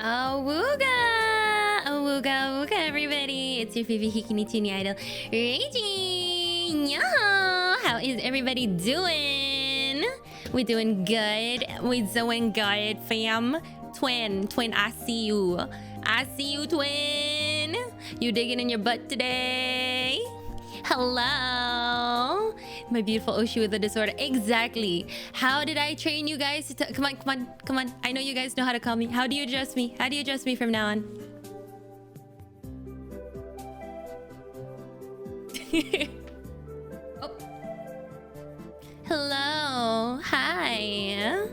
Awooga! Awooga, awooga, everybody! It's your favorite Hikini Tuni idol, Rachie! Yeah! How is everybody doing? We're doing good. We're doing good, fam. Twin, I see you. I see you, twin. You digging in your butt today? Hello, my beautiful Oshi with a disorder. Exactly. How did I train you guys to come on, come on, come on. I know you guys know how to call me. How do you address me? How do you address me from now on? Oh. Hello. Hi.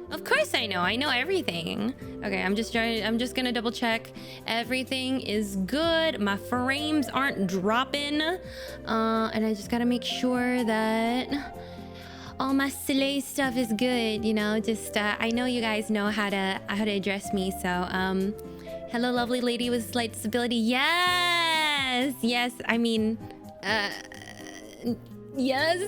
Of course I know. I know everything. Okay, I'm just gonna double check. Everything is good. My frames aren't dropping. And I just gotta make sure that all my slay stuff is good, you know. Just I know you guys know how to address me. So hello, lovely lady with slight disability. Yes, yes. I mean, yes.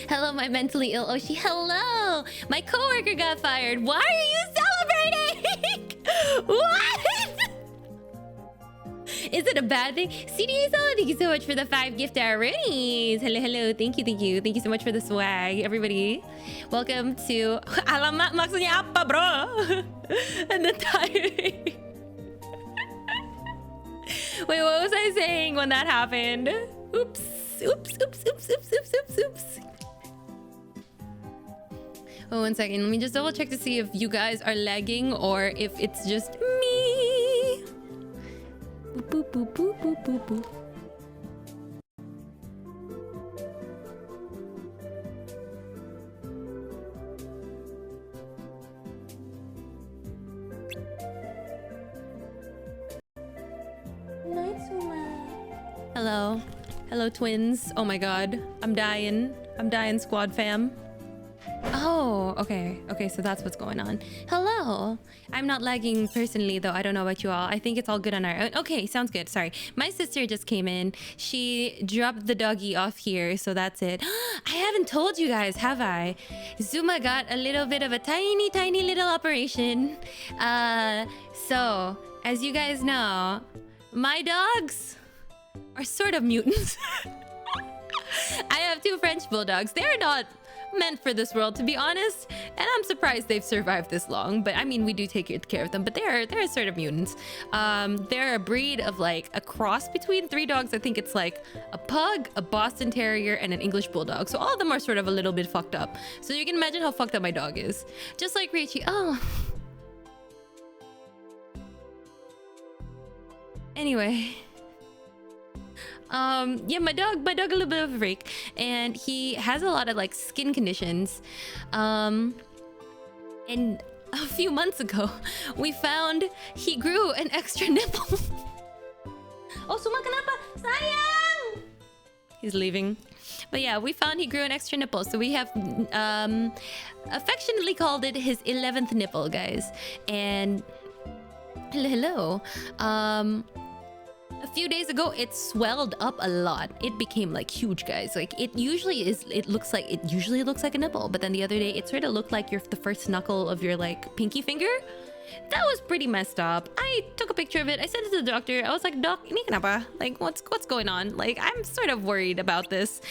Hello, my mentally ill Oshi. Hello! My coworker got fired. Why are you celebrating? What? Is it a bad thing? CDA Solo, thank you so much for the 5 gift roonies. Hello, hello. Thank you, thank you. Thank you so much for the swag, everybody. Welcome to... Alamat maksudnya apa, bro? And the tiring. Wait, what was I saying when that happened? Oops. Oops. Oh, 1 second. Let me just double check to see if you guys are lagging or if it's just me. Boop, boop, boop, boop, boop, boop. Hello. Hello, twins. Oh my god. I'm dying. I'm dying, squad fam. Oh, okay. Okay, so that's what's going on. Hello. I'm not lagging personally, though. I don't know about you all. I think it's all good on our own. Okay, sounds good. Sorry. My sister just came in. She dropped the doggy off here, so that's it. I haven't told you guys, have I? Zuma got a little bit of a tiny little operation. So, as you guys know, my dogs are sort of mutants. I have 2 French bulldogs. They're not meant for this world, to be honest, and I'm surprised they've survived this long. But I mean, we do take care of them, but they're sort of mutants. They're a breed of like a cross between 3 dogs. I think it's like a pug, a Boston Terrier, and an English bulldog. So all of them are sort of a little bit fucked up. So you can imagine how fucked up my dog is. Just like Rachie. Oh. Anyway. Yeah, my dog a little bit of a freak, and he has a lot of like skin conditions. And a few months ago we found he grew an extra nipple. Oh, Suma, kenapa? Sayang! He's leaving. But yeah, we found he grew an extra nipple, so we have affectionately called it his 11th nipple, guys. And hello. A few days ago, it swelled up a lot. It became like huge, guys. Like it usually looks like a nipple, but then the other day it sort of looked like the first knuckle of your like pinky finger. That was pretty messed up. I took a picture of it. I sent it to the doctor. I was like, Doc, ini kenapa? Like, what's going on? Like, I'm sort of worried about this.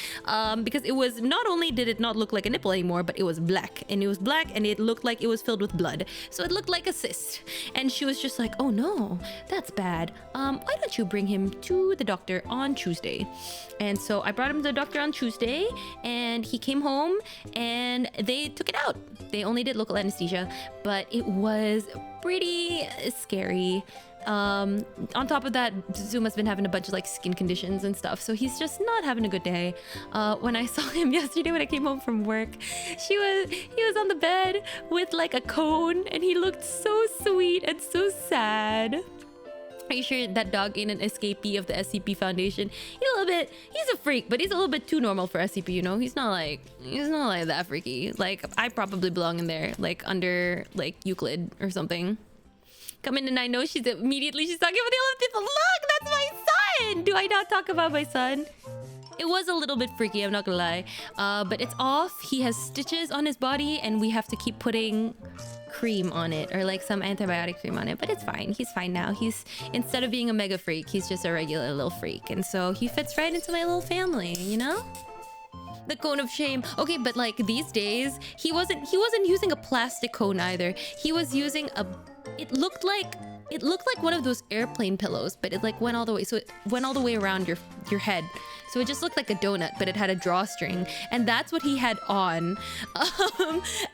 Because it was, not only did it not look like a nipple anymore, but it was black. And it was black and it looked like it was filled with blood. So it looked like a cyst. And she was just like, oh no, that's bad. Why don't you bring him to the doctor on Tuesday? And so I brought him to the doctor on Tuesday, and he came home and they took it out. They only did local anesthesia, but it was pretty scary. On top of that, Zuma's been having a bunch of like skin conditions and stuff, so he's just not having a good day. When I saw him yesterday when I came home from work, he was on the bed with like a cone, and he looked so sweet and so sad. Are you sure that dog ain't an escapee of the SCP Foundation? He's a freak, but he's a little bit too normal for SCP, you know? He's not like that freaky. Like, I probably belong in there, like under like Euclid or something. Come in and I know she's talking about the 11th people. Look, that's my son! Do I not talk about my son? It was a little bit freaky, I'm not gonna lie. But it's off. He has stitches on his body, and we have to keep putting cream on it, or like some antibiotic cream on it, but it's fine. He's fine now. He's, instead of being a mega freak, he's just a regular little freak, and so he fits right into my little family, you know? The cone of shame. Okay, but like these days, he wasn't using a plastic cone either. He was using a, it looked like one of those airplane pillows, but it like went all the way, so it went all the way around your head. So it just looked like a donut, but it had a drawstring, and that's what he had on.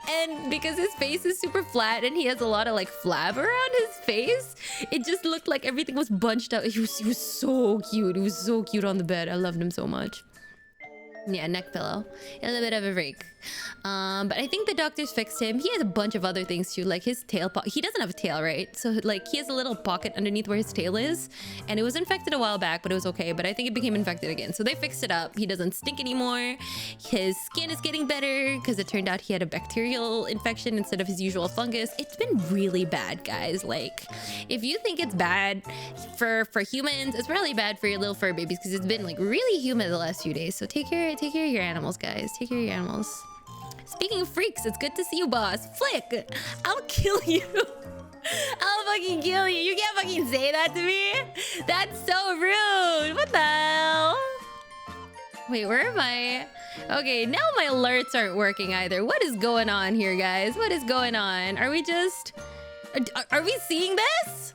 And because his face is super flat and he has a lot of like flab around his face, it just looked like everything was bunched up. He was so cute. He was so cute on the bed. I loved him so much. Yeah, neck pillow. A little bit of a freak. But I think the doctors fixed him. He has a bunch of other things too, like his tail. He doesn't have a tail, right? So like he has a little pocket underneath where his tail is, and it was infected a while back, but it was okay. But I think it became infected again, so they fixed it up. He doesn't stink anymore. His skin is getting better because it turned out he had a bacterial infection instead of his usual fungus. It's been really bad, guys. Like, if you think it's bad for humans, it's really bad for your little fur babies because it's been like really humid the last few days. So take care of your animals, guys. Take care of your animals. Speaking of freaks, it's good to see you, boss. Flick, I'll kill you. I'll fucking kill you. You can't fucking say that to me. That's so rude. What the hell? Wait, where am I? Okay, now my alerts aren't working either. What is going on here, guys? What is going on? Are we just... Are we seeing this?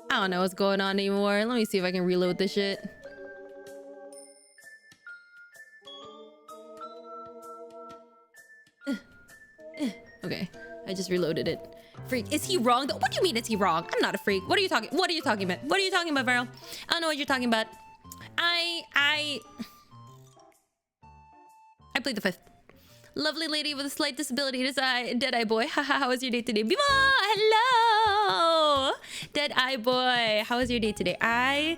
I don't know what's going on anymore. Let me see if I can reload this shit. Okay, I just reloaded it. Freak, is he wrong? What do you mean is he wrong? I'm not a freak. What are you talking about? What are you talking about, Varel? I don't know what you're talking about. I plead the fifth. Lovely lady with a slight disability. It is I, Dead-Eye Boy. Haha, how was your day today? Bimo, hello! Dead-Eye Boy, how was your day today?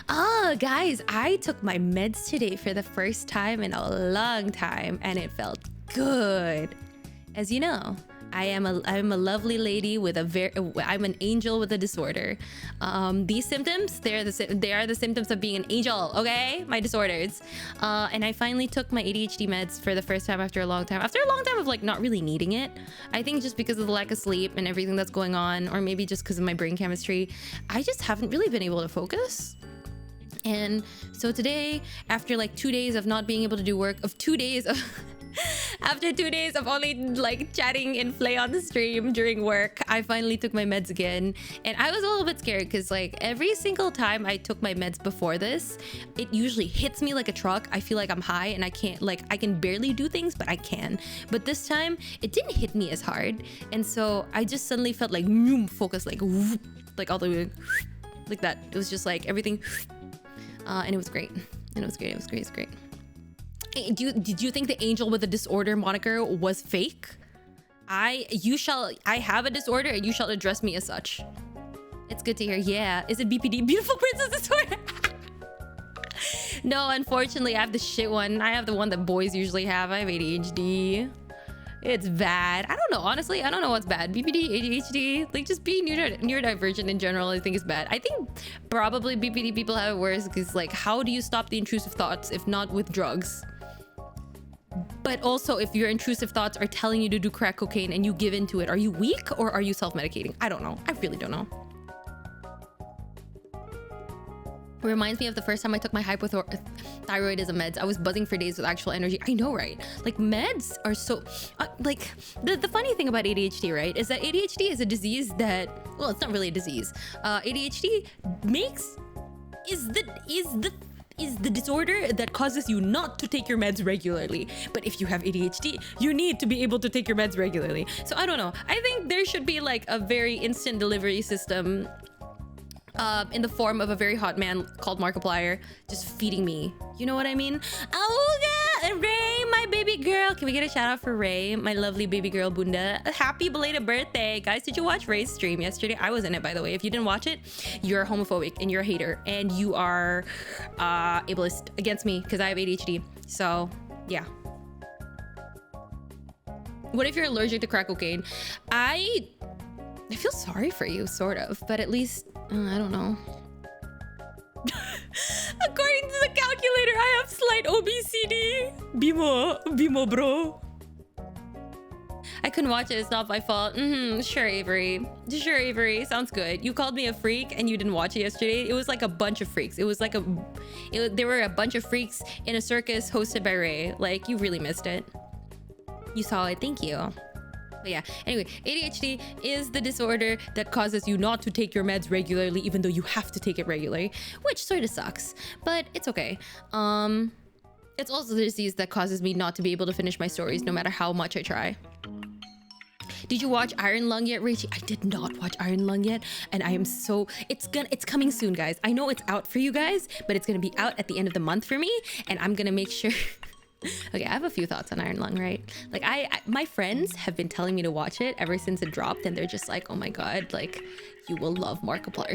Guys, I took my meds today for the first time in a long time, and it felt good. As you know, I'm a lovely lady with I'm an angel with a disorder. These symptoms, they are the symptoms of being an angel, okay? My disorders. And I finally took my ADHD meds for the first time after a long time. After a long time of like not really needing it. I think just because of the lack of sleep and everything that's going on, or maybe just because of my brain chemistry, I just haven't really been able to focus. And so today, after like 2 days of not being able to do work, after 2 days of only like chatting and play on the stream during work, I finally took my meds again. And I was a little bit scared because like every single time I took my meds before this, it usually hits me like a truck. I feel like I'm high and I can't, like, I can barely do things, but I can. But this time it didn't hit me as hard. And so I just suddenly felt like focus, like all the way like that. It was just like everything. And it was great. It's great. Did you think the angel with a disorder moniker was fake? I have a disorder and you shall address me as such. It's good to hear. Yeah. Is it BPD? Beautiful princess disorder? No, unfortunately, I have the shit one. I have the one that boys usually have. I have ADHD. It's bad. I don't know. Honestly, I don't know what's bad. BPD, ADHD, like just being neurodivergent in general, I think is bad. I think probably BPD people have it worse because like, how do you stop the intrusive thoughts if not with drugs? But also, if your intrusive thoughts are telling you to do crack cocaine and you give into it, are you weak or are you self-medicating? I don't know. I really don't know. It reminds me of the first time I took my hypothyroidism meds. I was buzzing for days with actual energy. I know, right? Like meds are so like the funny thing about ADHD, right, is that ADHD is a disease that, well, it's not really a disease. ADHD is the disorder that causes you not to take your meds regularly. But if you have ADHD, you need to be able to take your meds regularly. So I don't know. I think there should be like a very instant delivery system in the form of a very hot man called Markiplier just feeding me. You know what I mean? Awooga! Ray, my baby girl. Can we get a shout out for Ray, my lovely baby girl Bunda? Happy belated birthday. Guys, did you watch Ray's stream yesterday? I was in it, by the way. If you didn't watch it, you're homophobic and you're a hater and you are ableist against me because I have ADHD. So, yeah. What if you're allergic to crack cocaine? I feel sorry for you, sort of, but at least, I don't know. According to the calculator, I have slight OBCD. Bimo bro. I couldn't watch it. It's not my fault. Sure, Avery. Sure, Avery. Sounds good. You called me a freak and you didn't watch it yesterday. It was like a bunch of freaks. It was like there were a bunch of freaks in a circus hosted by Ray. Like, you really missed it. You saw it. Thank you. But yeah, anyway, ADHD is the disorder that causes you not to take your meds regularly, even though you have to take it regularly, which sort of sucks, but it's okay. It's also the disease that causes me not to be able to finish my stories no matter how much I try. Did you watch Iron Lung yet, Rachie? I did not watch Iron Lung yet, and I am so... It's coming soon, guys. I know it's out for you guys, but it's gonna be out at the end of the month for me, and I'm gonna make sure... Okay, I have a few thoughts on Iron Lung, right? Like, my friends have been telling me to watch it ever since it dropped, and they're just like, oh my god, like, you will love Markiplier.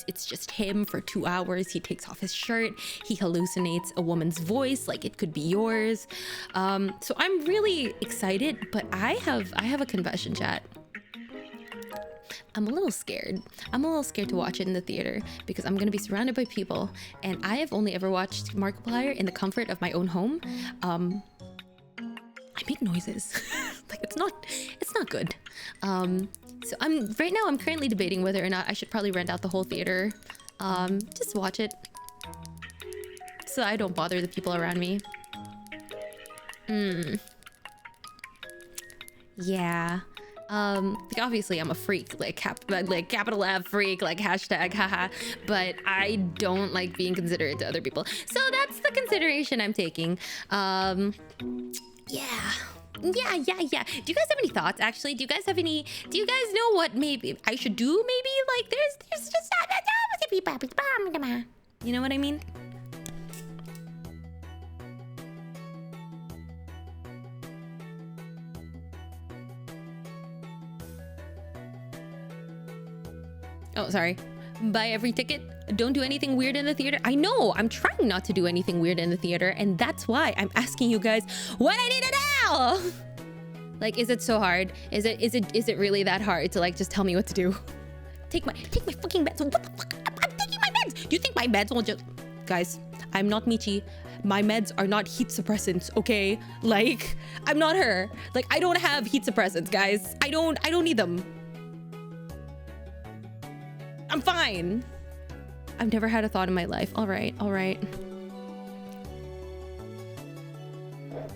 It's just him for 2 hours. He takes off his shirt. He hallucinates a woman's voice, like it could be yours. So I'm really excited, but I have a confession, chat. I'm a little scared. I'm a little scared to watch it in the theater because I'm gonna be surrounded by people, and I have only ever watched Markiplier in the comfort of my own home. I make noises. Like, it's not good. So right now I'm currently debating whether or not I should probably rent out the whole theater. Just watch it so I don't bother the people around me. Yeah. Like, obviously I'm a freak, like capital F freak, like hashtag haha, but I don't like being considerate to other people, so that's the consideration I'm taking. Yeah. Do you guys have any thoughts, actually? Do you guys know what maybe I should do? Maybe like there's just you know what I mean? Oh, sorry. Buy every ticket. Don't do anything weird in the theater. I know. I'm trying not to do anything weird in the theater, and that's why I'm asking you guys what I need to know. Like, is it so hard? Is it really that hard to, like, just tell me what to do? Take my fucking meds. What the fuck? I'm taking my meds. Do you think my meds will just... Guys, I'm not Michi. My meds are not heat suppressants, okay? Like, I'm not her. Like, I don't have heat suppressants, guys. I don't need them. I'm fine. I've never had a thought in my life. All right.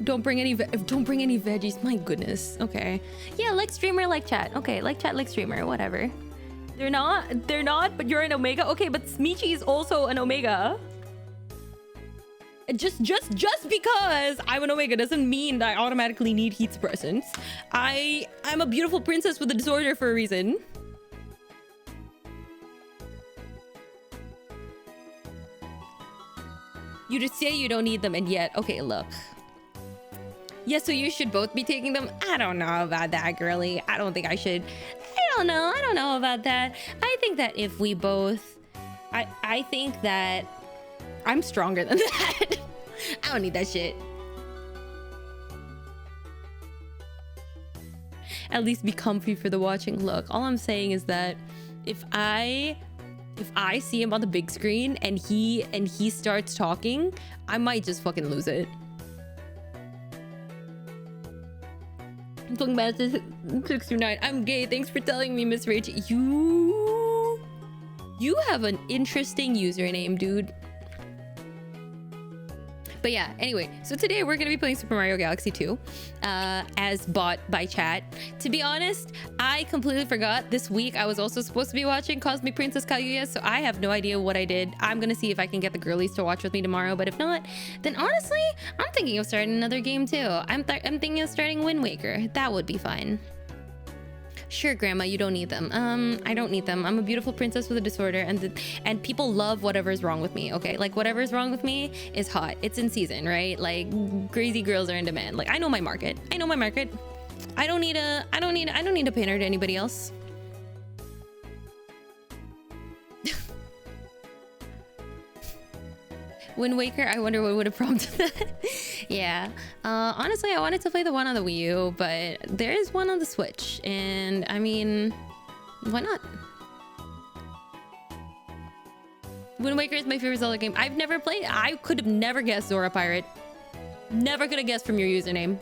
Don't bring any veggies. My goodness. Okay. Yeah, like streamer, like chat. Okay, like chat, like streamer, whatever. They're not, but you're an omega. Okay, but Smichi is also an omega. Just because I'm an omega doesn't mean that I automatically need heat suppressants. I'm a beautiful princess with a disorder for a reason. You just say you don't need them, and yet... Okay, look. Yeah, so you should both be taking them? I don't know about that, girly. I don't think I should. I don't know about that. I think that if we both... I think that I'm stronger than that. I don't need that shit. At least be comfy for the watching. Look, all I'm saying is that if I see him on the big screen and he starts talking, I might just fucking lose it. I'm talking about this 69. I'm gay. Thanks for telling me, Miss Rachie. You have an interesting username, dude. But yeah, anyway, so today we're gonna be playing Super Mario Galaxy 2 as bought by chat. To be honest, I completely forgot. This week I was also supposed to be watching Cosmic Princess Kaguya, so I have no idea what I did. I'm gonna see if I can get the girlies to watch with me tomorrow, but if not, then honestly, I'm thinking of starting another game too. I'm thinking of starting Wind Waker. That would be fun. Sure, Grandma, you don't need them. I don't need them. I'm a beautiful princess with a disorder, and people love whatever's wrong with me, okay? Like, whatever's wrong with me is hot. It's in season, right? Like, crazy girls are in demand. Like, I know my market. I know my market. I don't need a painter to anybody else. Wind Waker, I wonder what would have prompted that. Yeah. Honestly, I wanted to play the one on the Wii U, but there is one on the Switch, and I mean, why not? Wind Waker is my favorite Zelda game. I've never played. I could have never guessed Zora Pirate. Never could have guessed from your username.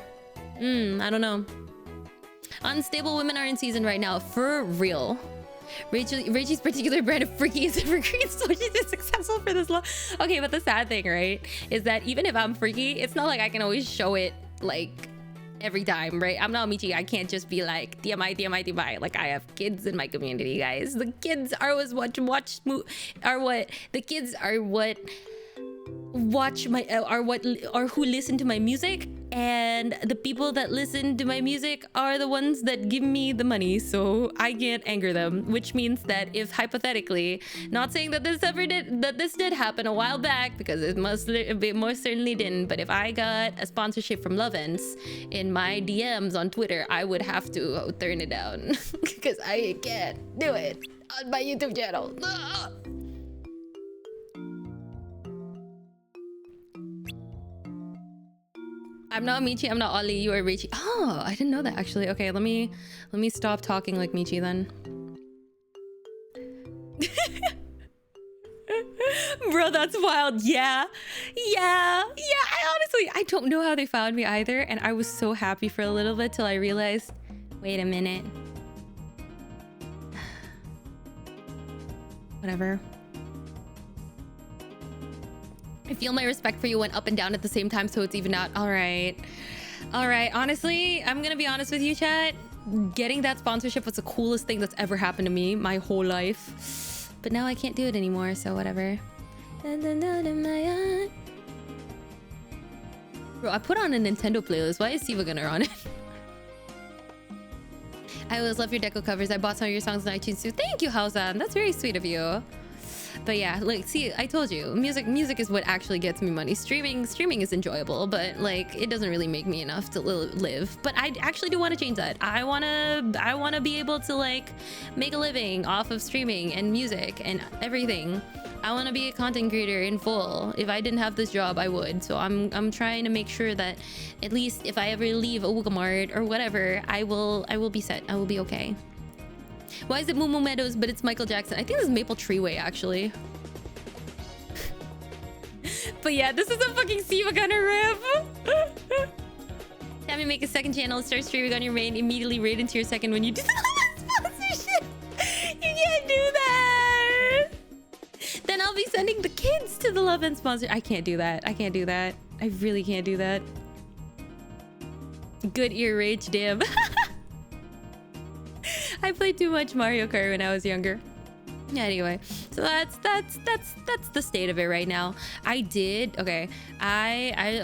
I don't know. Unstable women are in season right now, for real. Rachie's particular brand of freaky is evergreen, so she's been successful for this long. Okay, but the sad thing, right, is that even if I'm freaky, it's not like I can always show it like every time, right? I'm not Michi. I can't just be like TMI, TMI, TMI. Like, I have kids in my community, guys. The kids are what watch my are who listen to my music, and the people that listen to my music are the ones that give me the money, so I can't anger them. Which means that if hypothetically, not saying that this did happen a while back, because it most certainly didn't, but if I got a sponsorship from Lovens in my DMs on Twitter, I would have to turn it down because I can't do it on my YouTube channel. I'm not Michi, I'm not Ollie, you are Rachie. Oh, I didn't know that actually. Okay, let me stop talking like Michi then. Bro, that's wild. Yeah. I don't know how they found me either, and I was so happy for a little bit till I realized, wait a minute. Whatever. I feel my respect for you went up and down at the same time, so it's even out. All right. Honestly, I'm gonna be honest with you, chat. Getting that sponsorship was the coolest thing that's ever happened to me my whole life. But now I can't do it anymore, so whatever. Bro, I put on a Nintendo playlist. Why is Siva Gunner on it? I always love your deco covers. I bought some of your songs on iTunes too. Thank you, Haosan. That's very sweet of you. But yeah, like, see, I told you, music is what actually gets me money. Streaming is enjoyable, but like, it doesn't really make me enough to live. But I actually do want to change that. I wanna be able to like make a living off of streaming and music and everything. I want to be a content creator in full. If I didn't have this job, I would. So I'm trying to make sure that at least if I ever leave awooga Mart or whatever, I will be set. I will be okay. Why is it Moo Moo Meadows, but it's Michael Jackson? I think this is Maple Treeway, actually. But yeah, this is a fucking Siva Gunner rip. Have me make a second channel, start streaming on your main, immediately raid into your second when you do the sponsorship. You can't do that. Then I'll be sending the kids to the Love and sponsor. I can't do that. I really can't do that. Good ear rage, damn. I played too much Mario Kart when I was younger. Anyway, so that's the state of it right now. I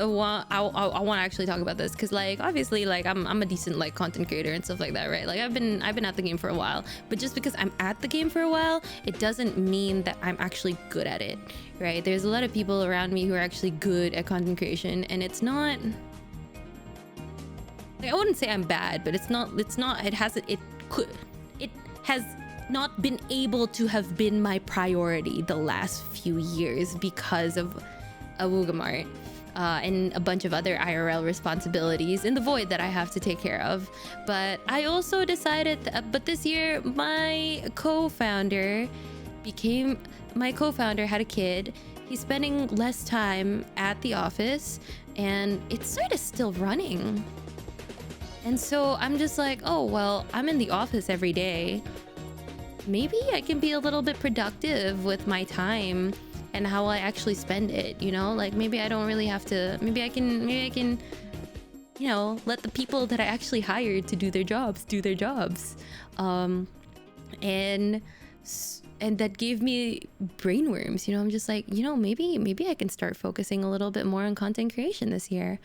want to actually talk about this because, like, obviously, like, I'm a decent like content creator and stuff like that, right? Like, I've been at the game for a while, but just because I'm at the game for a while, it doesn't mean that I'm actually good at it, right? There's a lot of people around me who are actually good at content creation, and it's not like, I wouldn't say I'm bad, but it has not been able to have been my priority the last few years because of awooga Mart and a bunch of other IRL responsibilities in the void that I have to take care of. But I also decided but this year my co-founder had a kid. He's spending less time at the office and it's sort of still running. And so I'm just like, oh, well, I'm in the office every day. Maybe I can be a little bit productive with my time and how I actually spend it, you know? Like, maybe I don't really have to, maybe I can, you know, let the people that I actually hired to do their jobs. And that gave me brainworms, you know? I'm just like, you know, maybe I can start focusing a little bit more on content creation this year.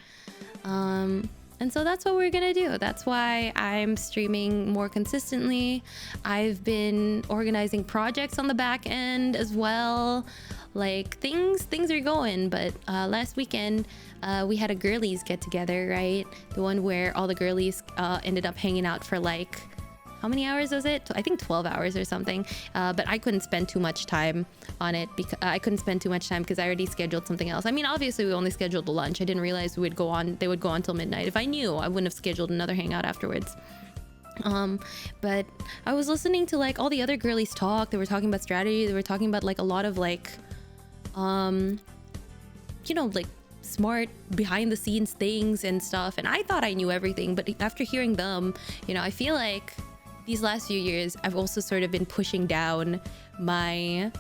And so that's what we're gonna do. That's why I'm streaming more consistently. I've been organizing projects on the back end as well. Like, things are going, but last weekend we had a girlies get together, right? The one where all the girlies ended up hanging out for like, how many hours was it? I think 12 hours or something. But I couldn't spend too much time on it because I already scheduled something else. I mean, obviously we only scheduled the lunch. I didn't realize they would go on till midnight. If I knew, I wouldn't have scheduled another hangout afterwards. But I was listening to like all the other girlies talk. They were talking about strategy. They were talking about like a lot of like, you know, like smart behind the scenes things and stuff, and I thought I knew everything, but after hearing them, you know, I feel like these last few years I've also sort of been pushing down my,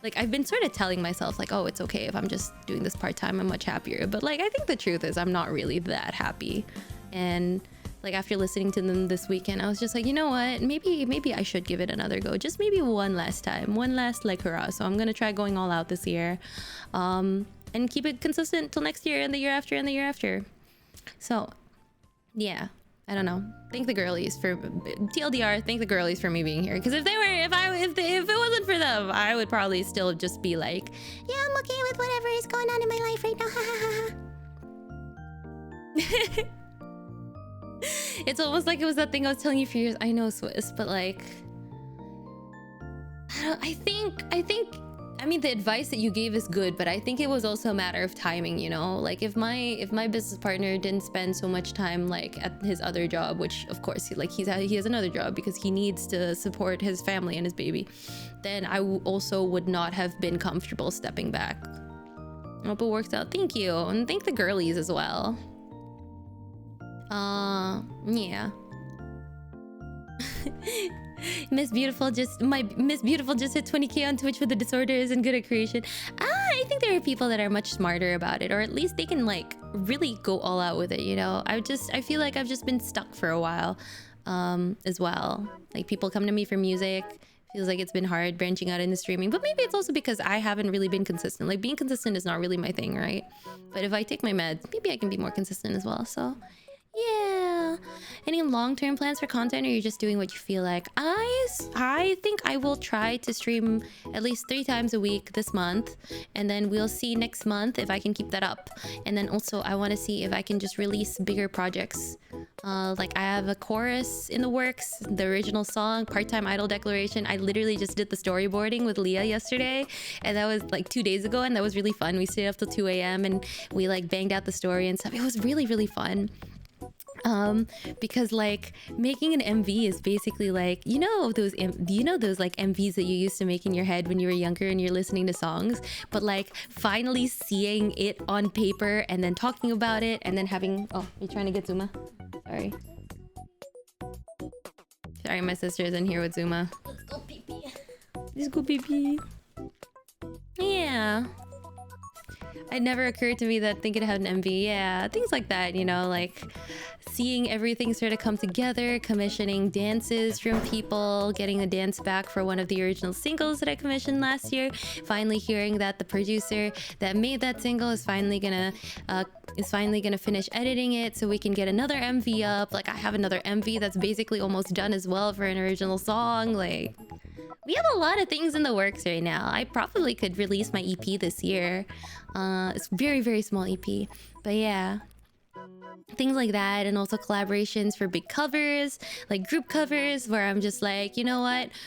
like, I've been sort of telling myself like, oh, it's okay if I'm just doing this part-time, I'm much happier. But like, I think the truth is I'm not really that happy. And like, after listening to them this weekend, I was just like, you know what, maybe I should give it another go, just maybe one last time, one last like hurrah. So I'm gonna try going all out this year, and keep it consistent till next year and the year after and the year after. So yeah, I don't know. Thank the girlies for TLDR. Thank the girlies for me being here. Because if it wasn't for them, I would probably still just be like, yeah, I'm okay with whatever is going on in my life right now. It's almost like it was that thing I was telling you for years. I know, Swiss, but like, I mean, the advice that you gave is good, but I think it was also a matter of timing, you know? Like, if my business partner didn't spend so much time like at his other job, which of course he has another job because he needs to support his family and his baby, then I also would not have been comfortable stepping back. I hope it works out. Thank you, and thank the girlies as well. Yeah. Miss Beautiful just hit 20k on Twitch for the disorders and good at creation. I think there are people that are much smarter about it, or at least they can like really go all out with it, you know. I feel like I've just been stuck for a while, as well. Like, people come to me for music. Feels like it's been hard branching out into streaming, but maybe it's also because I haven't really been consistent. Like, being consistent is not really my thing, right? But if I take my meds, maybe I can be more consistent as well. So yeah. Any long-term plans for content, or you're just doing what you feel like? I think I will try to stream at least 3 times a week this month, and then we'll see next month if I can keep that up. And then also I want to see if I can just release bigger projects. Like, I have a chorus in the works, the original song, Part-Time Idol Declaration. I literally just did the storyboarding with Leah yesterday, and that was like 2 days ago, and that was really fun. We stayed up till 2 a.m. and we like banged out the story and stuff. It was really, really fun. Because like, making an MV is basically like, you know those like MVs that you used to make in your head when you were younger and you're listening to songs, but like finally seeing it on paper and then talking about it and then having, oh, you're trying to get Zuma? Sorry, my sister's in here with Zuma. Let's go pee pee. Let's go pee pee. Yeah. It never occurred to me that thinking about an MV, yeah, things like that, you know, like seeing everything sort of come together, commissioning dances from people, getting a dance back for one of the original singles that I commissioned last year, finally hearing that the producer that made that single is finally gonna finish editing it so we can get another MV up. Like, I have another MV that's basically almost done as well for an original song. Like, we have a lot of things in the works right now. I probably could release my EP this year. It's very, very small EP. But yeah, things like that, and also collaborations for big covers, like group covers, where I'm just like, you know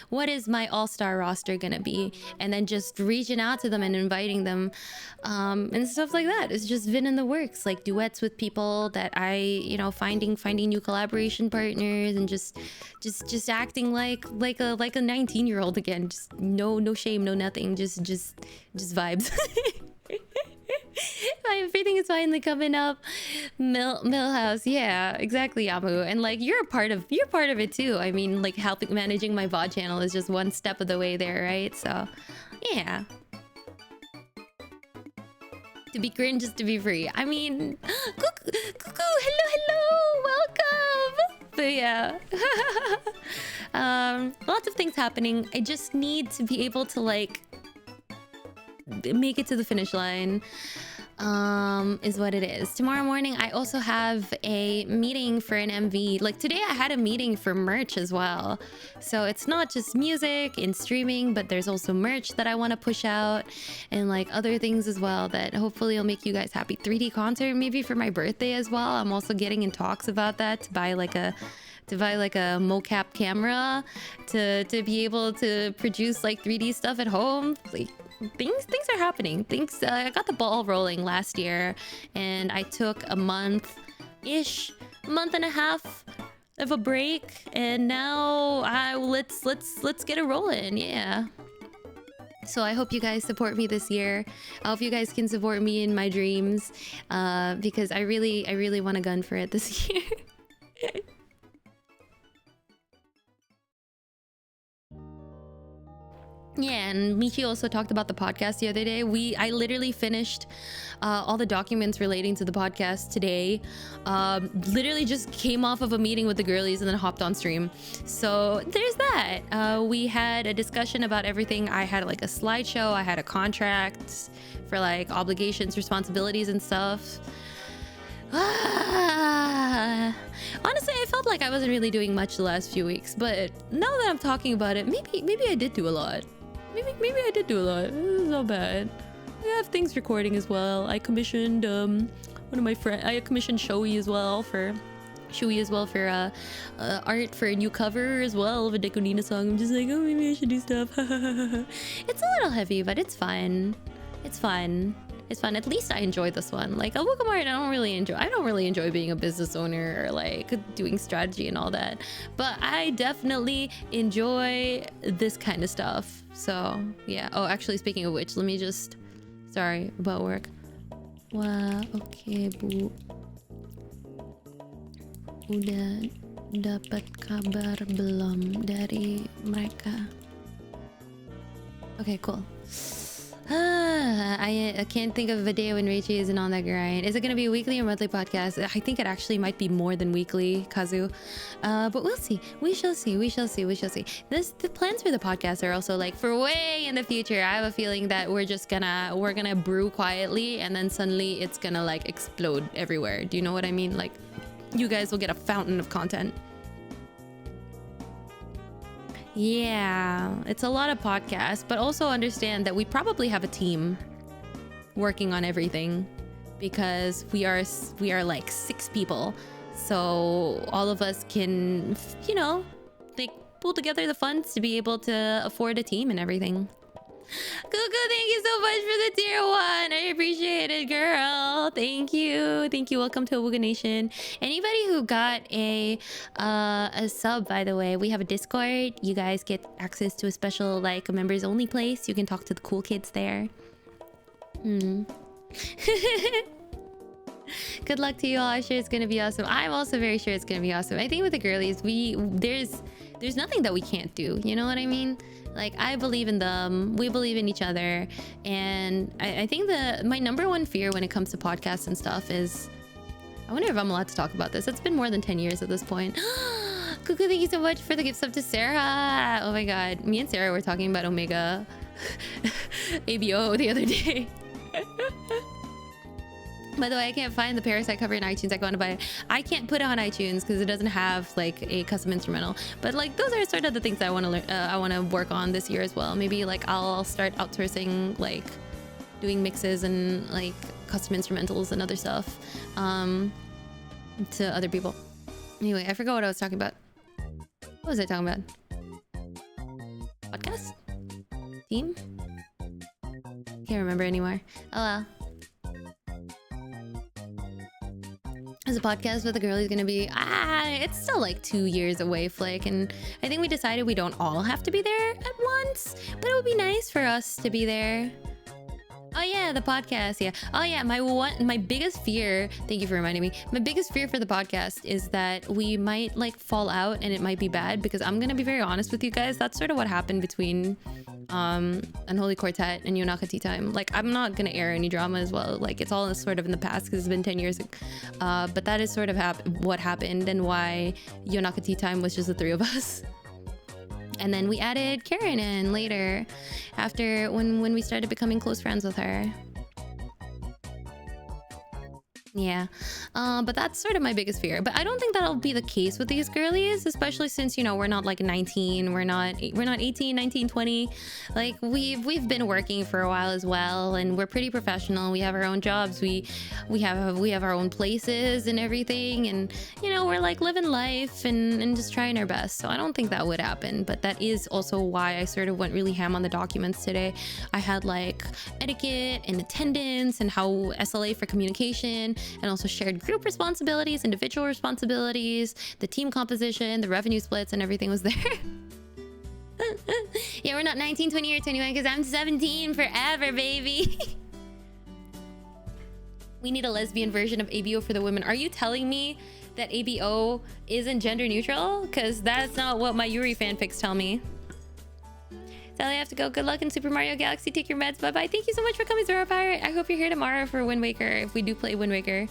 what is my all-star roster gonna be, and then just reaching out to them and inviting them, and stuff like that. It's just been in the works, like duets with people that I, you know, finding new collaboration partners, and just acting like a 19-year-old again. Just no shame, no nothing, just vibes. Everything is finally coming up. Millhouse, yeah, exactly, Yamu. And like, you're part of it too. I mean, like, managing my VOD channel is just one step of the way there, right? So yeah, to be cringe is to be free. I mean, cuckoo, hello, welcome. But yeah, lots of things happening. I just need to be able to like make it to the finish line, is what it is. Tomorrow morning I also have a meeting for an MV. Like, today I had a meeting for merch as well, so it's not just music and streaming, but there's also merch that I want to push out, and like other things as well that hopefully will make you guys happy. 3D concert maybe for my birthday as well. I'm also getting in talks about that, to buy like a mocap camera to be able to produce like 3D stuff at home. Like, things are happening. I got the ball rolling last year, and I took a month and a half of a break, and now let's get it rolling. Yeah. So I hope you guys support me this year. I hope you guys can support me in my dreams, because I really want a gun for it this year. Yeah, and Michi also talked about the podcast the other day. I literally finished all the documents relating to the podcast today. Literally just came off of a meeting with the girlies and then hopped on stream. So there's that. We had a discussion about everything. I had like a slideshow. I had a contract for like obligations, responsibilities, and stuff. Honestly, I felt like I wasn't really doing much the last few weeks, but now that I'm talking about it, maybe I did do a lot. Maybe I did do a lot. It's not bad. I have things recording as well. I commissioned one of my friends. I commissioned Shui as well for art for a new cover as well of a Dekunina song. I'm just like, oh, maybe I should do stuff. It's a little heavy, but it's fun. It's fun. It's fun. At least I enjoy this one. Like awooga Mart, I don't really enjoy being a business owner or like doing strategy and all that. But I definitely enjoy this kind of stuff. So yeah. Oh, actually, speaking of which, let me just. Sorry about work. Wah, oke Bu. Udah dapat kabar belum dari mereka? Okay, cool. I can't think of a day when Rachie isn't on that grind. Is it going to be a weekly or monthly podcast? I think it actually might be more than weekly, Kazu. But we'll see. We shall see. We shall see. We shall see. The plans for the podcast are also like for way in the future. I have a feeling that we're gonna brew quietly and then suddenly it's gonna like explode everywhere. Do you know what I mean? Like you guys will get a fountain of content. Yeah, it's a lot of podcasts, but also understand that we probably have a team working on everything because we are like 6 people. So all of us can, you know, like pull together the funds to be able to afford a team and everything. Cuckoo, thank you so much for the tier 1. I appreciate it, girl. Thank you. Thank you. Welcome to awooga Nation. Anybody who got a sub, by the way, we have a Discord. You guys get access to a special like a members only place. You can talk to the cool kids there. Good luck to you all. I'm sure it's gonna be awesome. I'm also very sure it's gonna be awesome. I think with the girlies, there's nothing that we can't do. You know what I mean? Like I believe in them, we believe in each other, and I think my number one fear when it comes to podcasts and stuff is, I wonder if I'm allowed to talk about this. It's been more than 10 years at this point. Cuckoo, thank you so much for the gift sub to Sarah. Oh my god, me and Sarah were talking about Omega ABO the other day. By the way, I can't find the Parasite cover in iTunes. I want to buy it. I can't put it on iTunes because it doesn't have like a custom instrumental. But like those are sort of the things I want to learn. I want to work on this year as well. Maybe like I'll start outsourcing, like doing mixes and like custom instrumentals and other stuff to other people. Anyway, I forgot what I was talking about. What was I talking about? Podcast? Team? Can't remember anymore. Oh well. As a podcast with the girl is gonna be it's still like 2 years away, Flick, and I think we decided we don't all have to be there at once, but it would be nice for us to be there. Oh yeah, the podcast, yeah. Oh yeah, my biggest fear, thank you for reminding me, my biggest fear for the podcast is that we might like fall out and it might be bad, because I'm gonna be very honest with you guys, that's sort of what happened between Unholy Quartet and Yonaka Tea Time. Like I'm not gonna air any drama as well, like it's all sort of in the past because it's been 10 years, but that is sort of what happened and why Yonaka Tea Time was just the 3 of us. And then we added Karen in later, after when we started becoming close friends with her. Yeah, but that's sort of my biggest fear. But I don't think that'll be the case with these girlies, especially since, you know, we're not like 19, we're not 18, 19, 20. Like we've been working for a while as well, and we're pretty professional. We have our own jobs, we have our own places and everything, and you know, we're like living life and just trying our best. So I don't think that would happen. But that is also why I sort of went really ham on the documents today. I had like etiquette and attendance and how SLA for communication, and also shared group responsibilities, individual responsibilities, the team composition, the revenue splits, and everything was there. Yeah, we're not 19, 20, or 21 because I'm 17 forever, baby. We need a lesbian version of ABO for the women. Are you telling me that ABO isn't gender neutral? Because that's not what my Yuri fanfics tell me. Sally, I have to go. Good luck in Super Mario Galaxy. Take your meds. Bye-bye. Thank you so much for coming, Zora Pirate. I hope you're here tomorrow for Wind Waker, if we do play Wind Waker.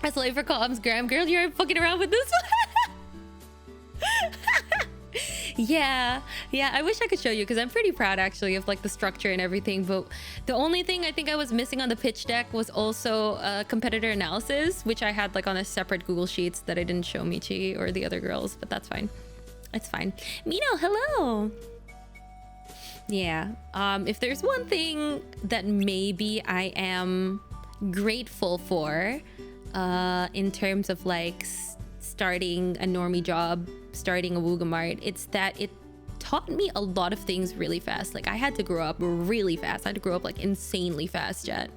That's late for comms, Graham. Girl, you're fucking around with this one. Yeah, I wish I could show you because I'm pretty proud actually of like the structure and everything, but the only thing I think I was missing on the pitch deck was also competitor analysis, which I had like on a separate Google Sheets that I didn't show Michi or the other girls, but that's fine. It's fine. Mino, hello. Yeah, if there's one thing that maybe I am grateful for in terms of like starting a normie job, starting a awooga mart, it's that it taught me a lot of things really fast. Like I had to grow up really fast. I had to grow up like insanely fast, Jet,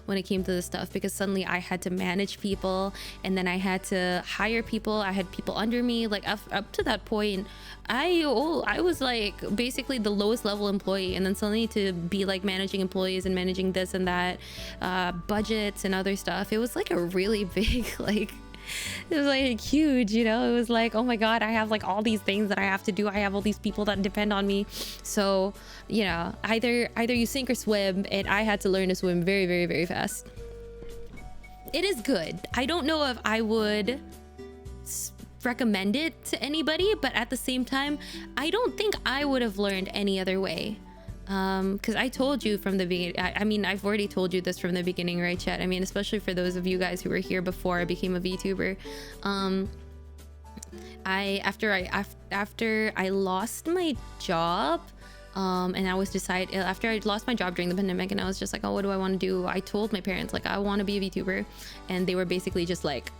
when it came to this stuff, because suddenly I had to manage people and then I had to hire people. I had people under me. Like up to that point, I was like basically the lowest level employee, and then suddenly to be like managing employees and managing this and that, budgets and other stuff. It was like a really big like, it was like huge, you know. It was like, oh my god, I have like all these things that I have to do. I have all these people that depend on me. So, you know, either you sink or swim, and I had to learn to swim very, very, very fast. It is good. I don't know if I would recommend it to anybody, but at the same time, I don't think I would have learned any other way. Because I told you from the beginning, I mean, I've already told you this from the beginning, right, chat? I mean, especially for those of you guys who were here before I became a VTuber. After I lost my job, and I was after I lost my job during the pandemic, and I was just like, oh, what do I want to do? I told my parents like I want to be a VTuber, and they were basically just like,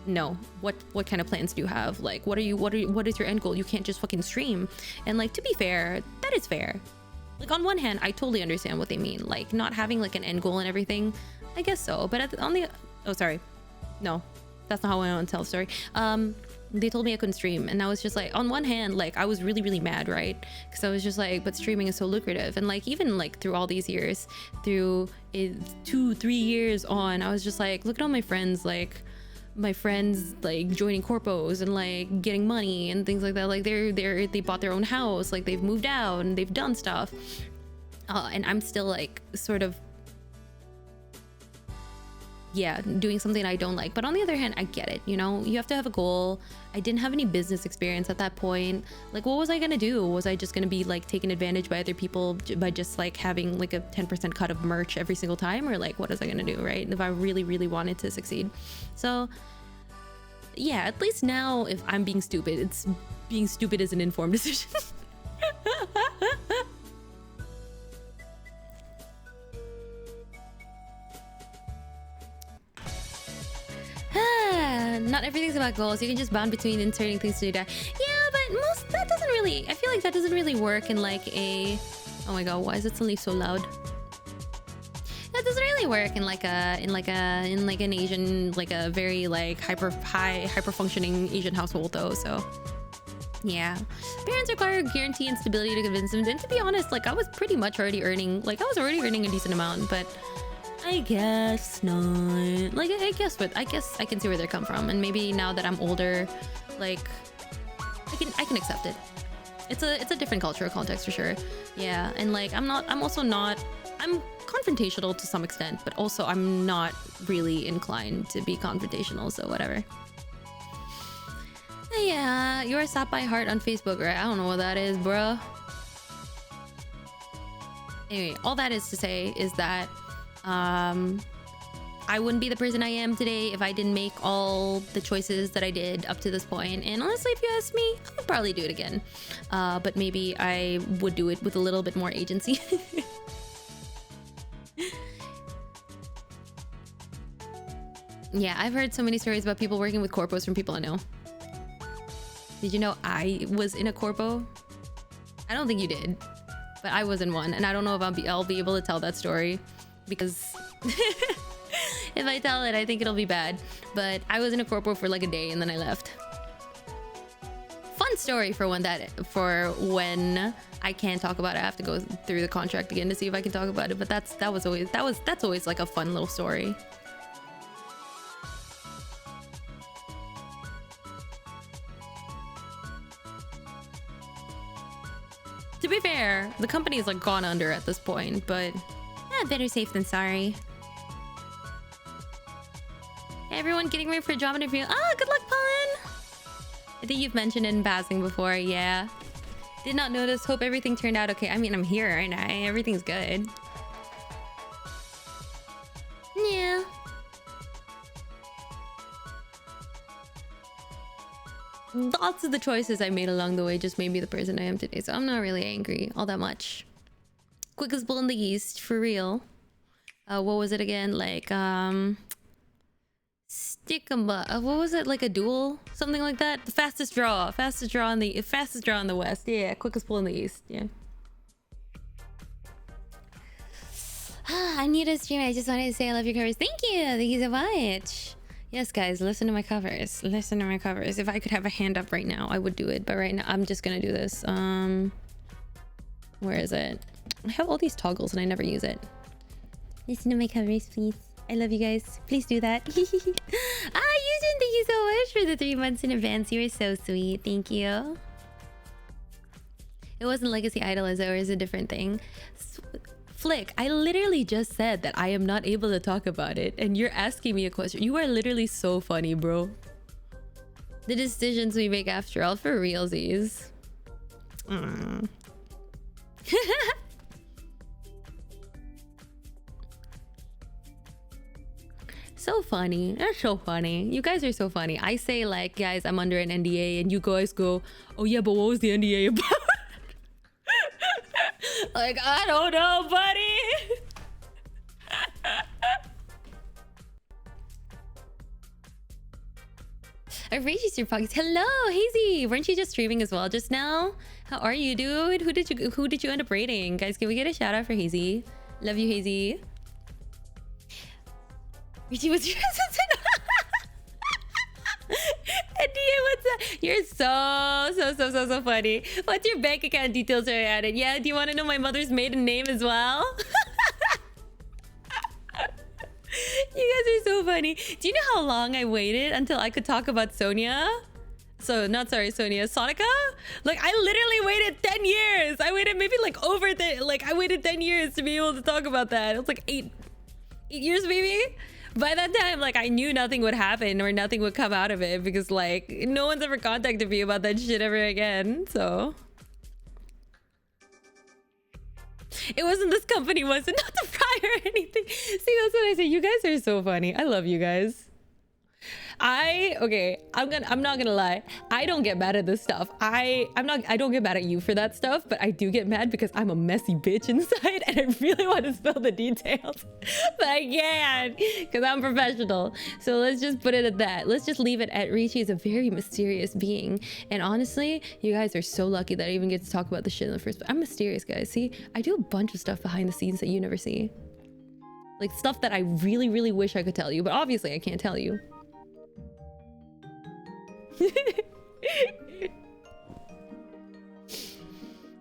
no, what kind of plans do you have? Like, what is your end goal? You can't just fucking stream. And like, to be fair, that is fair. Like on one hand, I totally understand what they mean, like not having like an end goal and everything. I guess so, but oh sorry, no, that's not how I want to tell the story. They told me I couldn't stream, and I was just like, on one hand, like I was really, really mad, right? Because I was just like, but streaming is so lucrative, and like even like through all these years, through 2-3 years on, I was just like, look at all my friends, like joining corpos and like getting money and things like that. Like they bought their own house, like they've moved out and they've done stuff, and I'm still like sort of, yeah, doing something I don't like. But on the other hand, I get it, you know, you have to have a goal. I didn't have any business experience at that point. Like, what was I gonna do? Was I just gonna be like taken advantage by other people by just like having like a 10% cut of merch every single time, or like what is I gonna do, right? If I really, really wanted to succeed. So yeah, at least now if I'm being stupid, it's being stupid is an informed decision. Not everything's about goals. You can just bound between inserting things to your deck. Yeah, but that doesn't really, I feel like that doesn't really work in like a, oh my god, why is it suddenly so loud? That doesn't really work in like an Asian, like a very like hyper functioning Asian household though. So yeah, parents require guarantee and stability to convince them. And to be honest, like I was pretty much already earning, like I was already earning a decent amount, but I guess not. Like I guess I can see where they come from, and maybe now that I'm older, like I can accept it. It's a different cultural context for sure. Yeah, and like I'm confrontational to some extent, but also I'm not really inclined to be confrontational, so whatever. Yeah, you're a sap by heart on Facebook, right? I don't know what that is, bro. Anyway, all that is to say is that I wouldn't be the person I am today if I didn't make all the choices that I did up to this point. And honestly, if you ask me, I would probably do it again. But maybe I would do it with a little bit more agency. Yeah, I've heard so many stories about people working with corpos from people I know. Did you know I was in a corpo? I don't think you did, but I was in one, and I don't know if I'll be able to tell that story because if I tell it, I think it'll be bad. But I was in a corpo for like a day and then I left. fun story for when I can't talk about it. I have to go through the contract again to see if I can talk about it. But that's always like a fun little story. To be fair, the company's like gone under at this point, but better safe than sorry. Hey, everyone getting ready for a job interview. Ah, good luck, Pollen. I think you've mentioned it in passing before. Yeah. Did not notice. Hope everything turned out okay. I mean, I'm here right now. Everything's good. Yeah. Lots of the choices I made along the way just made me the person I am today, so I'm not really angry all that much. Quickest bull in the east, for real. What was it again? Like, what was it? Like a duel? Something like that? The fastest draw in the west. Yeah, quickest bull in the east. Yeah. I'm new to stream. I just wanted to say I love your covers. Thank you so much. Yes, guys, listen to my covers. Listen to my covers. If I could have a hand up right now, I would do it. But right now, I'm just gonna do this. Where is it? I have all these toggles and I never use it. Listen to my covers, please. I love you guys. Please do that. Yujin, thank you so much for the 3 months in advance. You were so sweet. Thank you. It wasn't Legacy Idol, or is a different thing. Flick, I literally just said that I am not able to talk about it, and you're asking me a question. You are literally so funny, bro. The decisions we make after all, for realsies. So funny. That's so funny. You guys are so funny. I say like, guys, I'm under an NDA, and you guys go, oh yeah, but what was the NDA about? Like, I don't know, buddy. Rachie's your pockets. Hello, Hazy. Weren't you just streaming as well just now? How are you, dude? Who did you end up raiding? Guys, can we get a shout out for Hazy? Love you, Hazy. Rachie, what's your NDA, what's that? You're so funny. What's your bank account details are added? Yeah, do you want to know my mother's maiden name as well? You guys are so funny. Do you know how long I waited until I could talk about Sonia? So, not sorry, Sonia. Sonica? Like, I literally waited 10 years. I waited maybe like I waited 10 years to be able to talk about that. It was like 8 years maybe? By that time, like, I knew nothing would happen or nothing would come out of it because, like, no one's ever contacted me about that shit ever again, so... It wasn't this company, was it? Not the prior or anything. See, that's what I say. You guys are so funny. I love you guys. I'm not gonna lie. I don't get mad at this stuff. I don't get mad at you for that stuff, but I do get mad because I'm a messy bitch inside and I really want to spill the details. But I can't because I'm professional. So let's just put it at that. Let's just leave it at Rachie is a very mysterious being. And honestly, you guys are so lucky that I even get to talk about this shit in the first place. I'm mysterious, guys. See, I do a bunch of stuff behind the scenes that you never see. Like stuff that I really, really wish I could tell you, but obviously I can't tell you.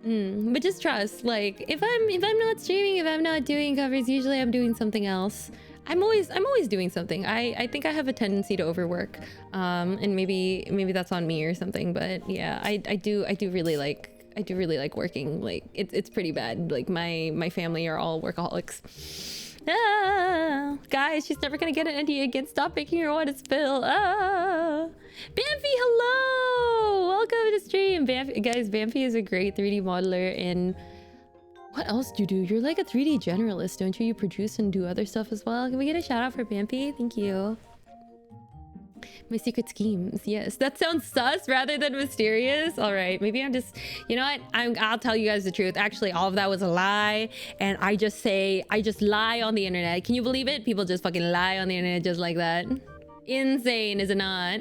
But just trust, like if I'm not streaming, if I'm not doing covers, usually I'm doing something else. I'm always doing something. I think I have a tendency to overwork, and maybe that's on me or something, but yeah, I do really like working. Like it's pretty bad. Like my family are all workaholics. Ah, guys, she's never gonna get an NDA again. Stop making her want to spill. Ah, Bamfi, hello, welcome to the stream. Bamfi, guys, Bamfi is a great 3D modeler. And what else do you do? You're like a 3D generalist, don't you? You produce and do other stuff as well. Can we get a shout out for Bamfi? Thank you. My secret schemes. Yes, that sounds sus rather than mysterious. All right, maybe I'm just, you know what? I'll tell you guys the truth. Actually, all of that was a lie, and I just lie on the internet. Can you believe it? People just fucking lie on the internet just like that. Insane, is it not?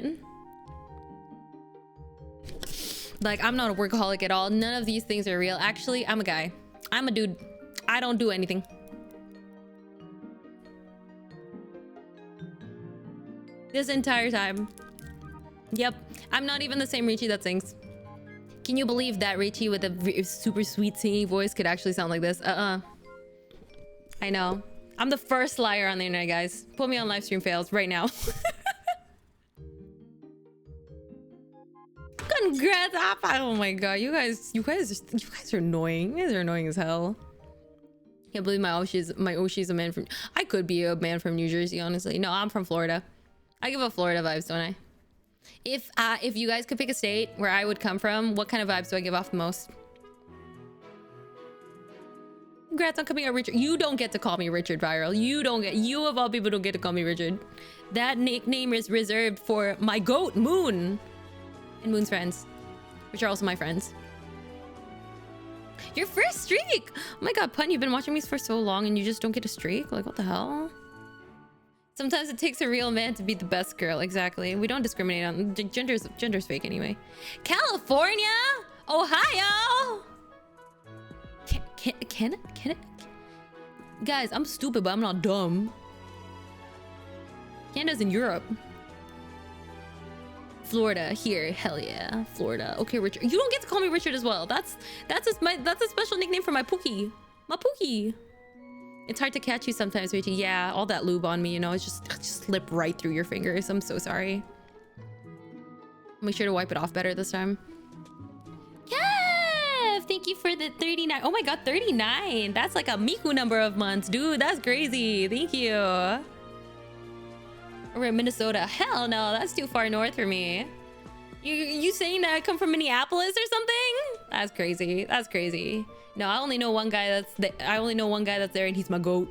Like, I'm not a workaholic at all. None of these things are real. Actually, I'm a guy. I'm a dude. I don't do anything. This entire time. Yep. I'm not even the same Rachie that sings. Can you believe that Rachie with a super sweet singing voice could actually sound like this? I know. I'm the first liar on the internet, guys. Put me on live stream fails right now. Congrats! Oh my god, you guys are annoying. You guys are annoying as hell. Can't believe my Oshi's a man from. I could be a man from New Jersey, honestly. No, I'm from Florida. I give off Florida vibes, don't I? If you guys could pick a state where I would come from, what kind of vibes do I give off the most? Congrats on coming out, Richard. You don't get to call me Richard Viral. You of all people don't get to call me Richard. That nickname is reserved for my goat, Moon. And Moon's friends, which are also my friends. Your first streak! Oh my god, Pun, you've been watching me for so long and you just don't get a streak? Like, what the hell? Sometimes it takes a real man to be the best girl. Exactly. We don't discriminate on gender's fake anyway. California, Ohio. Can it? Guys, I'm stupid, but I'm not dumb. Canada's in Europe. Florida, here, hell yeah, Florida. Okay, Richard, you don't get to call me Richard as well. That's a special nickname for my Pookie. My Pookie. It's hard to catch you sometimes, Richie. Yeah, all that lube on me, you know, it's just slip right through your fingers. I'm so sorry. Make sure to wipe it off better this time. Kev, thank you for the 39. Oh my god, 39. That's like a Miku number of months, dude. That's crazy. Thank you. We're in Minnesota. Hell no, that's too far north for me. You saying that I come from Minneapolis or something? That's crazy. That's crazy. No, I only know one guy that's there, and he's my goat.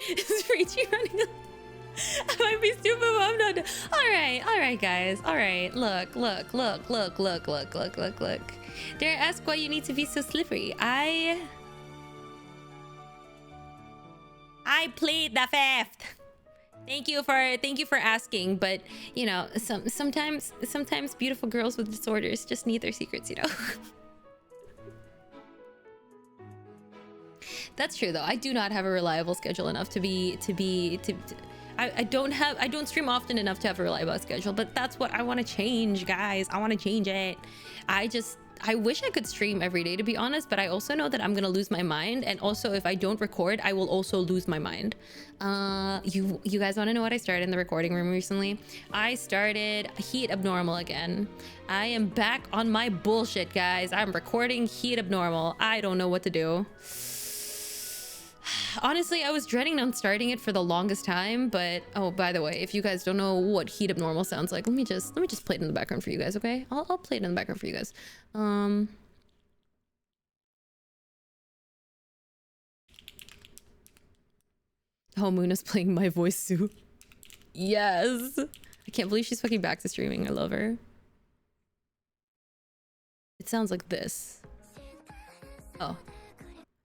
Is Rachie running? I might be stupid, but I'm not. All right, guys. All right, look. Dare I ask why you need to be so slippery? I plead the fifth. Thank you for asking, but you know, sometimes beautiful girls with disorders just need their secrets, you know. That's true though. I do not have a reliable schedule enough I don't stream often enough to have a reliable schedule, but that's what I want to change, guys. I want to change it. I wish I could stream every day, to be honest, but I also know that I'm gonna lose my mind, and also if I don't record, I will also lose my mind. You guys want to know what I started in the recording room recently? I started Heat Abnormal again. I am back on my bullshit, guys. I'm recording Heat Abnormal. I don't know what to do. Honestly, I was dreading on starting it for the longest time, but oh, by the way, if you guys don't know what Heat Abnormal sounds like, let me just play it in the background for you guys, okay? I'll play it in the background for you guys. Oh, Muna's playing My Voice Sue. Yes. I can't believe she's fucking back to streaming. I love her. It sounds like this. Oh.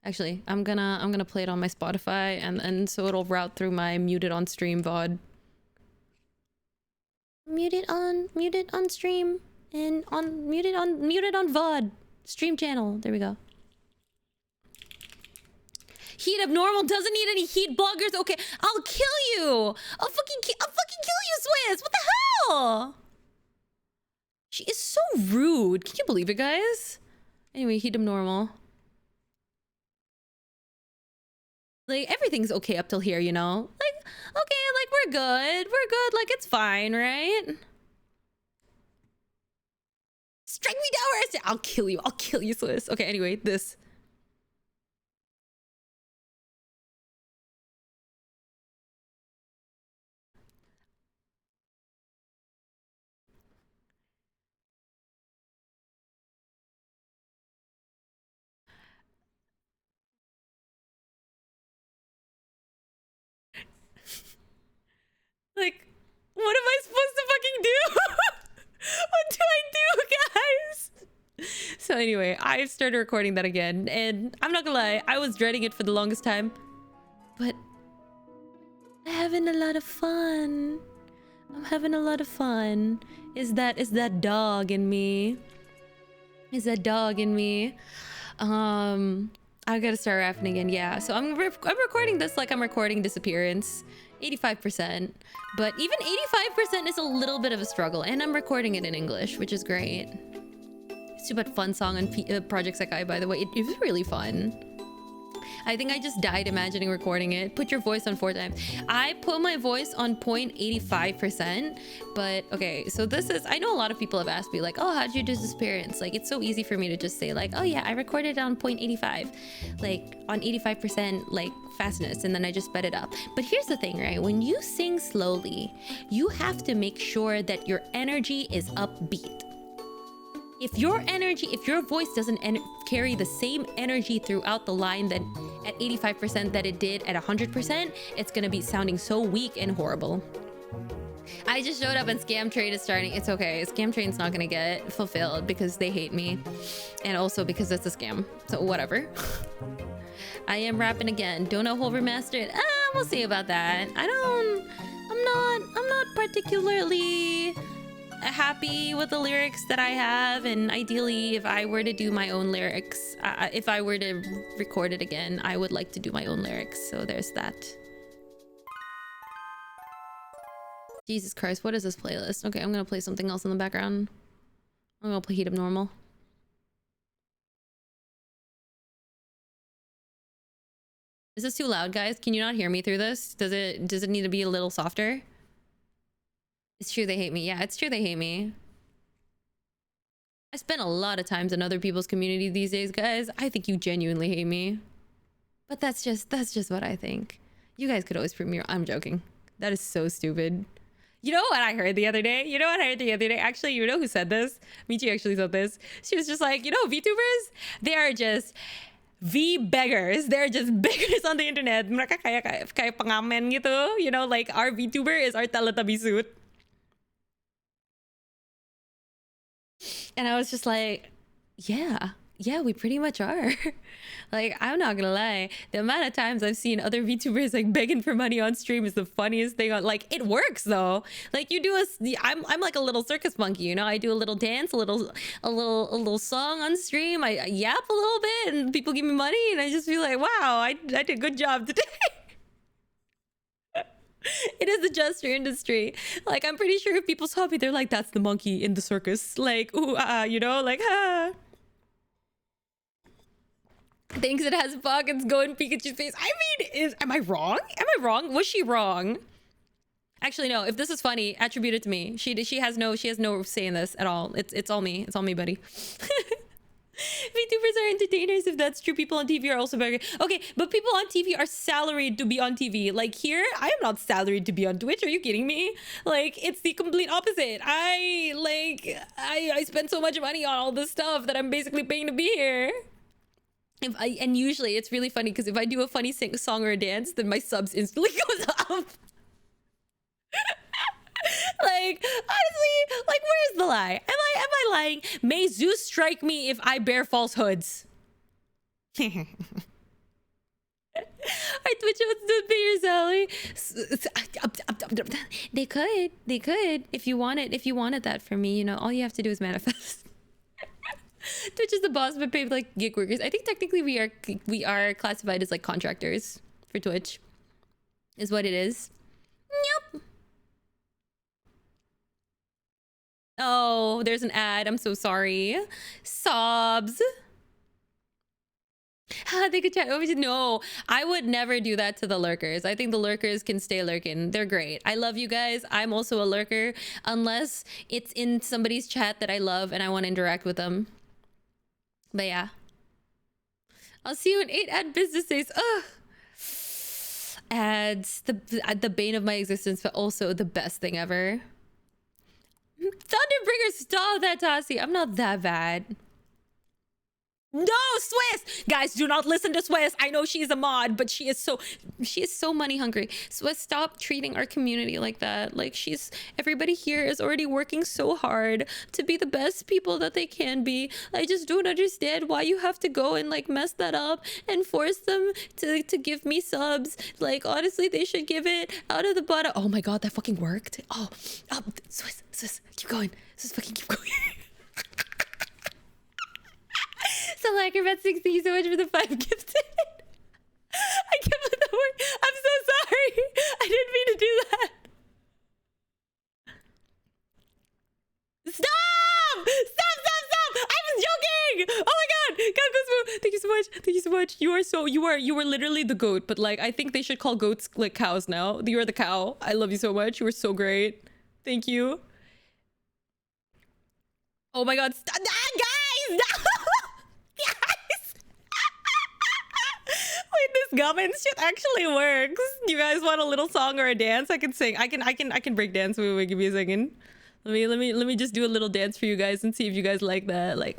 Actually, I'm gonna play it on my Spotify, and so it'll route through my muted on stream VOD. Muted on stream and muted on VOD stream channel. There we go. Heat Abnormal doesn't need any heat bloggers. Okay, I'll kill you. I'll fucking kill you, Swiss. What the hell? She is so rude. Can you believe it, guys? Anyway, Heat Abnormal. Like, everything's okay up till here, you know? Like, okay, like, we're good. Like, it's fine, right? Strike me down where I say, I'll kill you, Swiss. Okay, anyway, this. Like, what am I supposed to fucking do? What do I do, guys? So anyway, I started recording that again, and I'm not gonna lie, I was dreading it for the longest time, but I'm having a lot of fun. I'm having a lot of fun. Is that dog in me? Is that dog in me? I gotta start rapping again. Yeah, so I'm recording this like I'm recording Disappearance. 85%. But even 85% is a little bit of a struggle. And I'm recording it in English, which is great. It's too bad fun song on Project Sekai, by the way. It was really fun. I think I just died imagining recording it. Put your voice on 4 times. I put my voice on 0.85%, but okay, so this is, I know a lot of people have asked me like, oh, how'd you do this appearance? Like, it's so easy for me to just say like, oh yeah, I recorded it on 0.85, like on 85% like fastness, and then I just sped it up. But here's the thing, right? When you sing slowly, you have to make sure that your energy is upbeat. If your voice doesn't carry the same energy throughout the line that at 85% that it did at 100%, it's gonna be sounding so weak and horrible. I just showed up and Scam Train is starting. It's okay. Scam Train's not gonna get fulfilled because they hate me. And also because it's a scam. So whatever. I am rapping again. Donut Hole Remastered. We'll see about that. I'm not particularly happy with the lyrics that I have, and ideally if I were to do my own lyrics, if I were to record it again, I would like to do my own lyrics, so there's that. Jesus Christ, what is this playlist? Okay, I'm gonna play something else in the background. I'm gonna play Heat Up Normal. Is this too loud, guys? Can you not hear me through this? Does it need to be a little softer? It's true they hate me. Yeah, it's true they hate me. I spend a lot of times in other people's community these days, guys. I think you genuinely hate me. But that's just what I think. You guys could always prove me wrong. I'm joking. That is so stupid. You know what I heard the other day? Actually, you know who said this? Michi actually said this. She was just like, you know, VTubers? They are just V beggars. They're just beggars on the internet. Mereka kayak pengamen gitu. You know, like our VTuber is our Teletubby suit. And I was just like, yeah, we pretty much are. Like, I'm not gonna lie. The amount of times I've seen other VTubers like begging for money on stream is the funniest thing. Like, it works though. Like, you do I'm like a little circus monkey, you know? I do a little dance, a little song on stream. I yap a little bit and people give me money and I just feel like, wow, I did a good job today. It is the gesture industry. Like, I'm pretty sure if people saw me, they're like, that's the monkey in the circus. Like, ooh, you know, like, thinks it has pockets, go in Pikachu's face. I mean, am I wrong? Was she wrong? Actually, no, if this is funny, attribute it to me. She has no say in this at all. It's all me. It's all me, buddy. VTubers are entertainers. If that's true, people on TV are also very okay, but people on TV are salaried to be on TV. Like, here, I am not salaried to be on Twitch. Are you kidding me? Like, it's the complete opposite. I spend so much money on all this stuff that I'm basically paying to be here. And usually it's really funny because if I do a funny song or a dance, then my subs instantly goes up. Like, honestly, like, where's the lie? Am I lying? May Zeus strike me if I bear falsehoods. Our Twitch hosts don't pay your salary. They could if you wanted that from me, you know, all you have to do is manifest. Twitch is the boss, but paid like gig workers. I think technically we are classified as like contractors for Twitch, is what it is. Yep. Oh, there's an ad. I'm so sorry. Sobs. They could chat. No, I would never do that to the lurkers. I think the lurkers can stay lurking. They're great. I love you guys. I'm also a lurker, unless it's in somebody's chat that I love and I want to interact with them. But yeah. I'll see you in 8 ad business days. Ugh. Ads. The bane of my existence, but also the best thing ever. Thunderbringer, stop that, Tassie. I'm not that bad. No, Swiss! Guys, do not listen to Swiss. I know she's a mod, but she is so money hungry. Swiss, stop treating our community like that. Like, everybody here is already working so hard to be the best people that they can be. I just don't understand why you have to go and like mess that up and force them to give me subs. Like, honestly, they should give it out of the bottom. Oh my god, that fucking worked. Oh, Swiss, keep going. Swiss, fucking keep going. So like, about 60, so much for the 5 gifted. I can't believe that word. I'm so sorry. sorry. I didn't mean to do that. Stop! Stop! I was joking! Oh my god! God, thank you so much. Thank you so much. You are literally the goat, but like I think they should call goats like cows now. You're the cow. I love you so much. You were so great. Thank you. Oh my god, stop. Guys! Guys! Wait, this gummins shit actually works. You guys want a little song or a dance? I can sing. I can break dance. Wait, give me a second. Let me just do a little dance for you guys and see if you guys like that. Like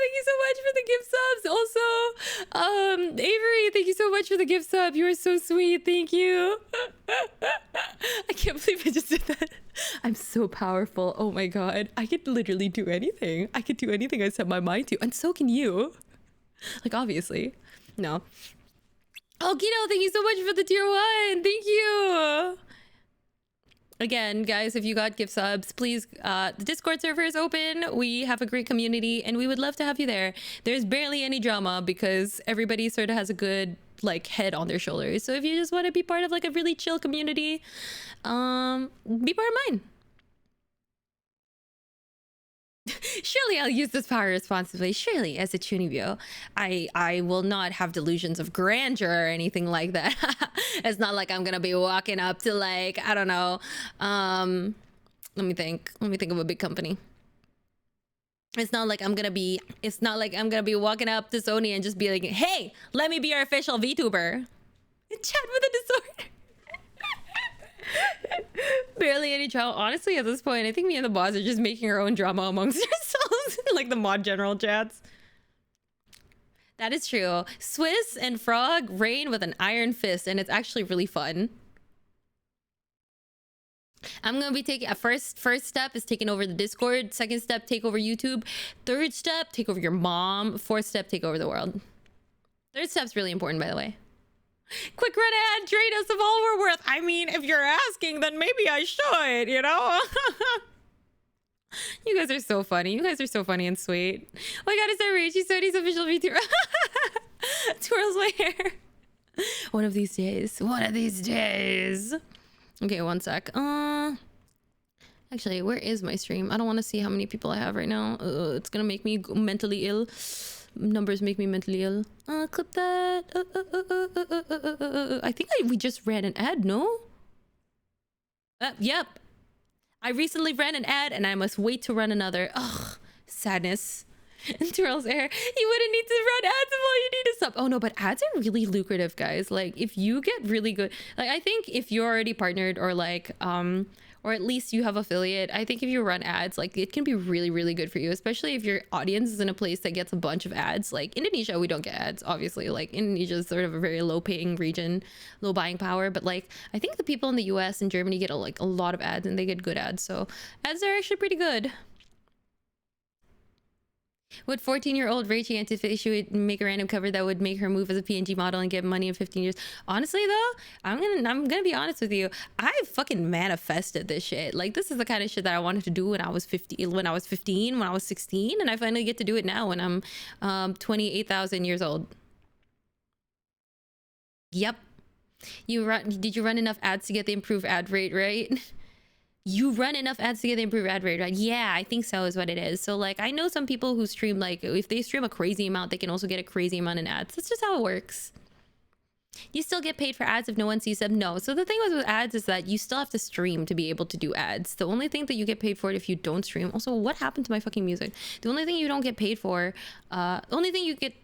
thank you so much for the gift subs. Also, Avery, thank you so much for the gift sub. You are so sweet. Thank you. I can't believe I just did that. I'm so powerful. Oh my god. I could literally do anything. I could do anything I set my mind to. And so can you. Like, obviously. No. Oh, Kino, thank you so much for the tier 1. Thank you. Again, guys, if you got gift subs, please, the Discord server is open. We have a great community and we would love to have you there. There's barely any drama because everybody sort of has a good like head on their shoulders. So if you just want to be part of like a really chill community, be part of mine. Surely I'll use this power responsibly. Surely, as a Chunibyo, I will not have delusions of grandeur or anything like that. It's not like I'm gonna be walking up to like, I don't know. Let me think of a big company. It's not like I'm gonna be walking up to Sony and just be like, hey, let me be your official VTuber. Chat with a disorder. Barely any drama. Honestly, at this point, I think me and the boss are just making our own drama amongst ourselves. Like the mod general chats. That is true. Swiss and Frog reign with an iron fist, and it's actually really fun. I'm gonna be taking a first step is taking over the Discord. Second step, take over YouTube. Third step, take over your mom. Fourth step, take over the world. Third step's really important, by the way. Quick run ad, trade us of all we're worth. I mean, if you're asking, then maybe I should, you know? You guys are so funny. You guys are so funny and sweet. Oh my god, is that Rachie Sony's official VTuber? Twirls my hair. One of these days. One of these days. Okay, one sec. Actually, where is my stream? I don't want to see how many people I have right now. It's gonna make me mentally ill. Numbers make me mentally ill. Clip that. I think we just ran an ad, no? Yep. I recently ran an ad and I must wait to run another. Ugh, sadness. And Terrell's air. You wouldn't need to run ads if all you need is sub. Oh no, but ads are really lucrative, guys. Like if you get really good, like I think if you're already partnered or like or at least you have affiliate, I think if you run ads, like it can be really, really good for you, especially if your audience is in a place that gets a bunch of ads. Like Indonesia, we don't get ads, obviously. Like Indonesia is sort of a very low paying region, low buying power. But like, I think the people in the US and Germany get a lot of ads and they get good ads. So ads are actually pretty good. Would 14-year-old Rachie anticipate she would make a random cover that would make her move as a PNG model and get money in 15 years? Honestly though, I'm gonna be honest with you. I fucking manifested this shit. Like this is the kind of shit that I wanted to do when I was 15, when I was 16, and I finally get to do it now when I'm 28,000 years old. Yep. Did you run enough ads to get the improved ad rate, right? You run enough ads to get the improved ad rate, right? Yeah, I think so is what it is. So like I know some people who stream, like if they stream a crazy amount, they can also get a crazy amount in ads. That's just how it works. You still get paid for ads if no one sees them? No. So the thing with ads is that you still have to stream to be able to do ads. The only thing that you get paid for it if you don't stream. Also, what happened to my fucking music? The only thing you don't get paid for, only thing you get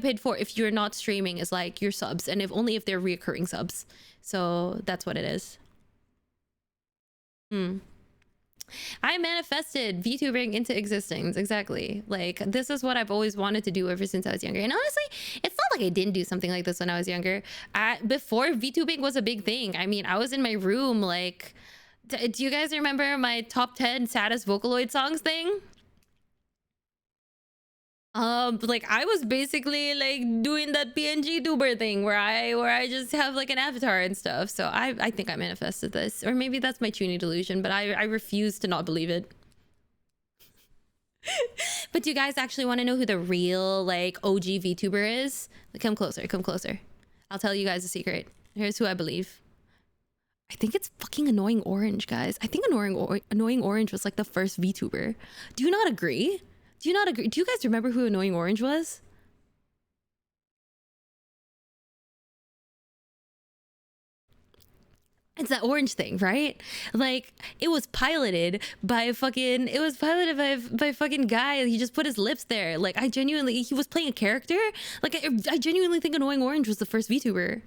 paid for if you're not streaming is like your subs, and if they're reoccurring subs. So that's what it is. I manifested VTubing into existence. Exactly. Like this is what I've always wanted to do ever since I was younger. And honestly, it's not like I didn't do something like this when I was younger. Before VTubing was a big thing. I mean, I was in my room like, do you guys remember my top 10 saddest Vocaloid songs thing? Like I was basically like doing that PNG tuber thing where I just have like an avatar and stuff. So I think I manifested this, or maybe that's my tuning delusion, but I refuse to not believe it. But do you guys actually want to know who the real like OG VTuber is? Like, come closer, come closer. I'll tell you guys a secret. Here's who I believe. I think it's fucking Annoying Orange, guys. I think Annoying Orange was like the first VTuber. Do you not agree? Do you not agree? Do you guys remember who Annoying Orange was? It's that orange thing, right? Like it was piloted by fucking. It was piloted by fucking guy. He just put his lips there. Like I genuinely, he was playing a character. Like I genuinely think Annoying Orange was the first VTuber.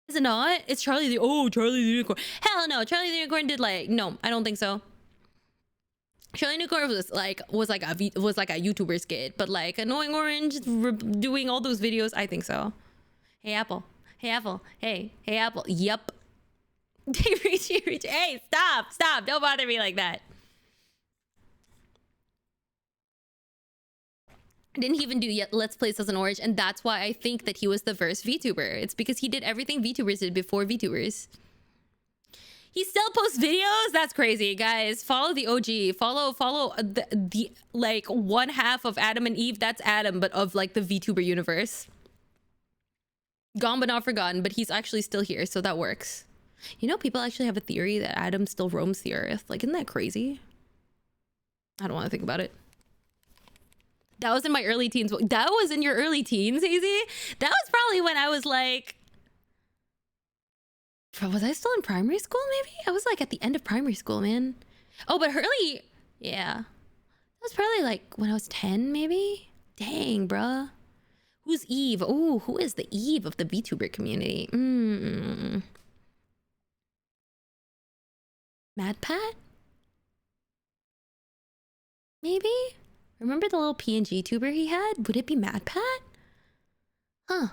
Is it not? It's Charlie Charlie the Unicorn. Hell no, Charlie the Unicorn did like no. I don't think so. Charlie Unicorn was like a YouTuber skit, but like Annoying Orange doing all those videos. I think so. Hey Apple. Hey Apple. Hey Apple. Yup. Hey Rachie. Hey, stop. Don't bother me like that. Didn't even do yet Let's Plays as an Orange, and that's why I think that he was the first VTuber. It's because he did everything VTubers did before VTubers. He still posts videos? That's crazy, guys. Follow the OG. Follow the like one half of Adam and Eve. That's Adam, but of like the VTuber universe. Gone but not forgotten, but he's actually still here, so that works. You know, people actually have a theory that Adam still roams the earth. Like, isn't that crazy? I don't want to think about it. That was in my early teens. That was in your early teens, Hazy? That was probably when I was like... Was I still in primary school, maybe? I was like at the end of primary school, man. Oh, but early... Yeah. That was probably like when I was 10, maybe? Dang, bruh. Who's Eve? Oh, who is the Eve of the VTuber community? Mad Pat? Maybe? Remember the little PNG tuber he had? Would it be Mad Pat? Huh.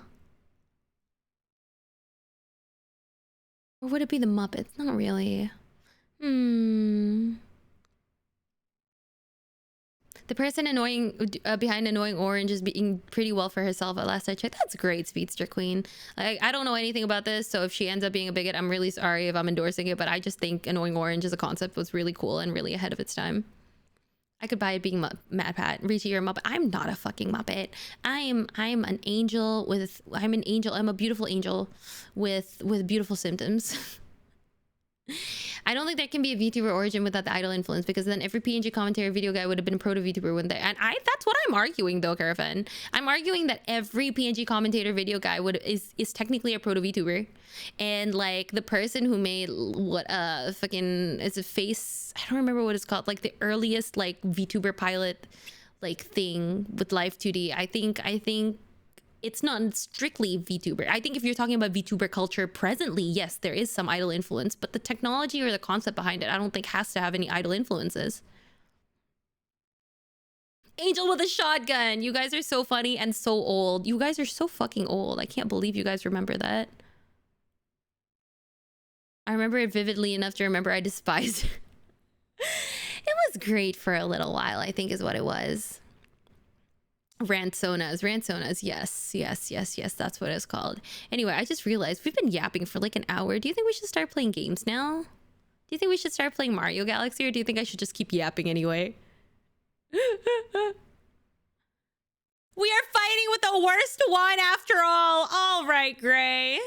Or would it be the Muppets? Not really. The person behind Annoying Orange is being pretty well for herself at last I checked. That's great, Speedster Queen. Like, I don't know anything about this, so if she ends up being a bigot, I'm really sorry if I'm endorsing it, but I just think Annoying Orange as a concept was really cool and really ahead of its time. I could buy it being Mad Pat. Rachie, you're a Muppet. I'm not a fucking Muppet. I'm an angel with... I'm an angel. I'm a beautiful angel with beautiful symptoms. I don't think there can be a VTuber origin without the idol influence, because then every PNG commentary video guy would have been a proto VTuber, wouldn't they? And that's what I'm arguing though, Caravan. I'm arguing that every PNG commentator video guy is technically a proto VTuber. And like the person who made what fucking is a face, I don't remember what it's called, like the earliest like VTuber pilot like thing with Live 2D. I think it's not strictly VTuber. I think if you're talking about VTuber culture presently, yes, there is some idol influence, but the technology or the concept behind it, I don't think has to have any idol influences. Angel with a shotgun. You guys are so funny and so old. You guys are so fucking old. I can't believe you guys remember that. I remember it vividly enough to remember I despised it. It was great for a little while, I think is what it was. Rantsonas, yes, that's what it's called. Anyway, I just realized we've been yapping for like an hour. Do you think we should start playing games now? Do you think we should start playing Mario Galaxy, or do you think I should just keep yapping anyway? We are fighting with the worst one after all. All right, Gray.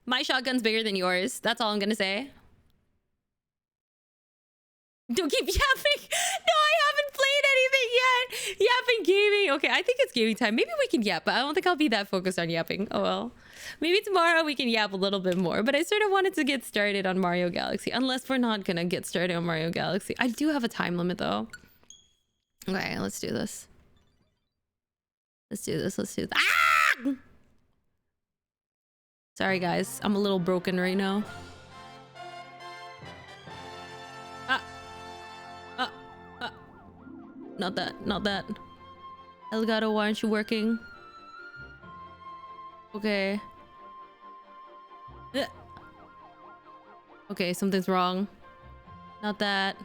My shotgun's bigger than yours. That's all I'm gonna say. Don't keep yapping. No, I haven't played anything yet. Yapping gaming. Okay, I think it's gaming time. Maybe we can yap, but I don't think I'll be that focused on yapping. Oh well. Maybe tomorrow we can yap a little bit more, but I sort of wanted to get started on Mario Galaxy, unless we're not gonna get started on Mario Galaxy. I do have a time limit though. Okay, let's do this. Let's do this. Ah! Sorry guys, I'm a little broken right now. Not that. Elgato, why aren't you working? Okay. Okay, something's wrong. Not that.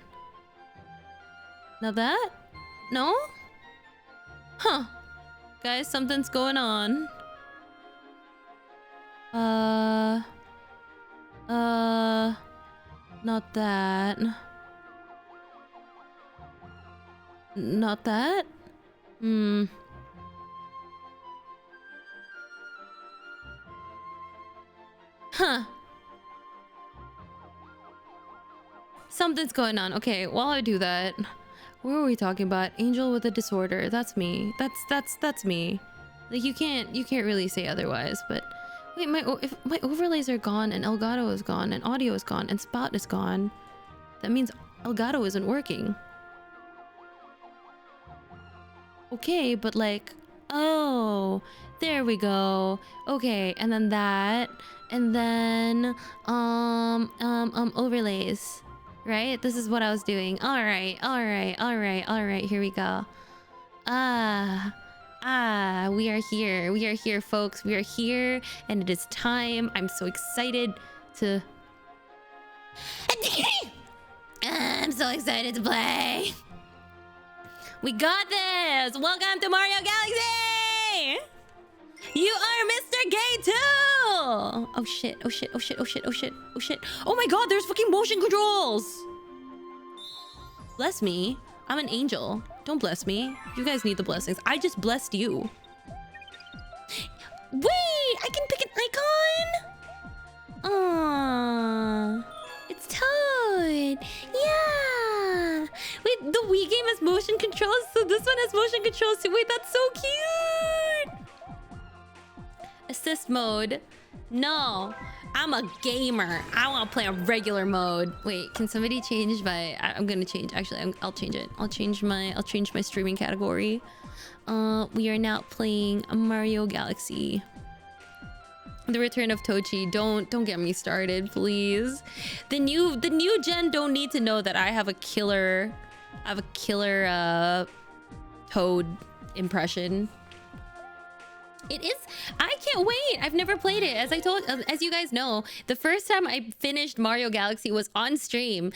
Now that? No? Huh. Guys, something's going on. Not that. Not that? Huh. Something's going on. Okay, while I do that, what were we talking about? Angel with a disorder. That's me. That's me. Like you can't really say otherwise. But wait, if my overlays are gone and Elgato is gone and audio is gone and Spot is gone, that means Elgato isn't working. Okay, but like, oh, there we go. Okay, and then that, and then overlays. Right? This is what I was doing. All right. Here we go. We are here. We are here, folks. We are here, and it is time. I'm so excited to... I'm so excited to play. We got this. Welcome to Mario Galaxy. You are Mr. Gay too. Oh shit. Oh my god, there's fucking motion controls. Bless me. I'm an angel. Don't bless me. You guys need the blessings. I just blessed you. Wait, I can pick an icon? Aww. It's Toad. Yeah. Wait, the Wii game has motion controls, so this one has motion controls too. Wait, that's so cute. Assist mode. No, I'm a gamer. I want to play on regular mode. Wait, can somebody change my... I'm gonna change. Actually, I'll change it. I'll change my streaming category. We are now playing Mario Galaxy. The Return of Tochi. Don't get me started, please. The new gen don't need to know that I have a killer Toad impression. It is. I can't wait. I've never played it. As you guys know, the first time I finished Mario Galaxy was on stream,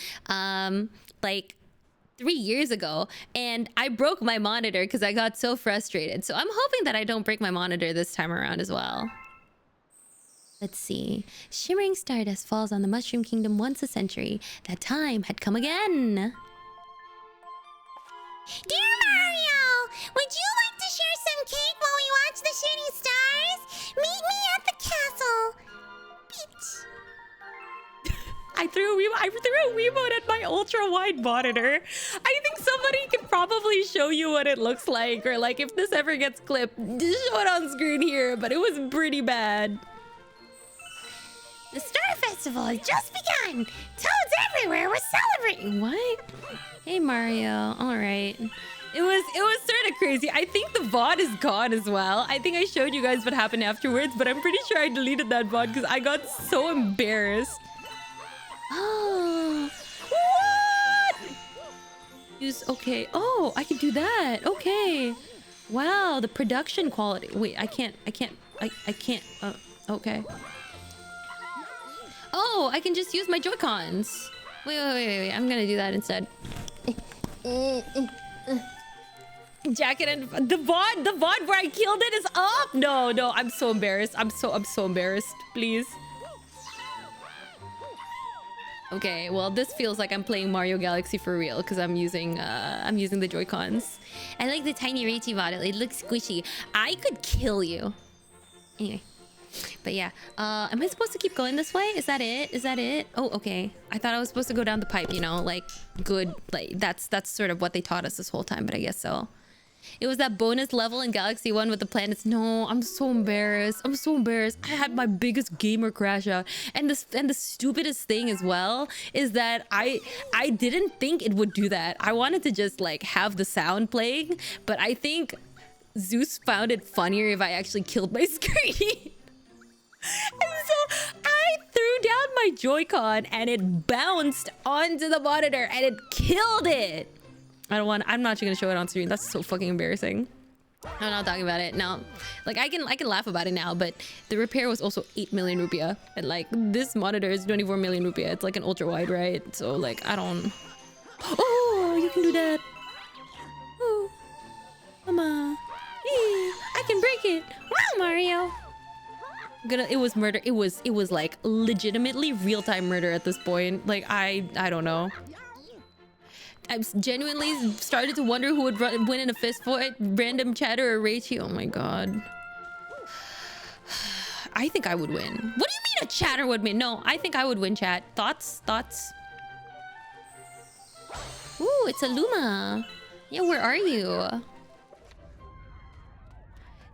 like 3 years ago, and I broke my monitor because I got so frustrated. So I'm hoping that I don't break my monitor this time around as well. Let's see. Shimmering stardust falls on the Mushroom Kingdom once a century. That time had come again. Dear Mario, would you like to share some cake while we watch the shooting stars? Meet me at the castle. Bitch. I threw a Wiimote at my ultra-wide monitor. I think somebody could probably show you what it looks like, or like if this ever gets clipped, just show it on screen here, but it was pretty bad. The Star Festival has just begun. Toads everywhere. We're celebrating. What? Hey Mario. All right. It was sort of crazy. I think the VOD is gone as well. I think I showed you guys what happened afterwards, but I'm pretty sure I deleted that VOD because I got so embarrassed. Oh. What? Use okay. Oh, I can do that. Okay. Wow, the production quality. Wait, I can't. Okay. Oh, I can just use my Joy-Cons. Wait. I'm gonna do that instead. Jacket and the VOD where I killed it is up. No, I'm so embarrassed. I'm so embarrassed. Please. Okay, well this feels like I'm playing Mario Galaxy for real because I'm using the Joy-Cons. I like the tiny rachie VOD. It looks squishy. I could kill you. Anyway. But yeah, am I supposed to keep going this way? Is that it? Oh, okay. I thought I was supposed to go down the pipe, you know, like good, like that's sort of what they taught us this whole time, but I guess so. It was that bonus level in Galaxy 1 with the planets. No, I'm so embarrassed. I had my biggest gamer crash out. And the stupidest thing as well is that I didn't think it would do that. I wanted to just like have the sound playing, but I think Zeus found it funnier if I actually killed my screen. And so I threw down my Joy-Con and it bounced onto the monitor and it killed it. I'm not actually gonna show it on screen. That's so fucking embarrassing. I'm not talking about it now. Like I can laugh about it now, but the repair was also 8 million rupiah. And like this monitor is 24 million rupiah. It's like an ultra wide, right? So like I don't. Oh, you can do that. it. Wow, Mario. It was murder. It was like legitimately real-time murder at this point. Like I don't know. I've genuinely started to wonder who would win in a fist fight. Random chatter or Rachie. Oh my god. I think I would win. What do you mean a chatter would win? No, I think I would win, chat. Thoughts? Thoughts? Ooh, it's a Luma. Yeah, where are you?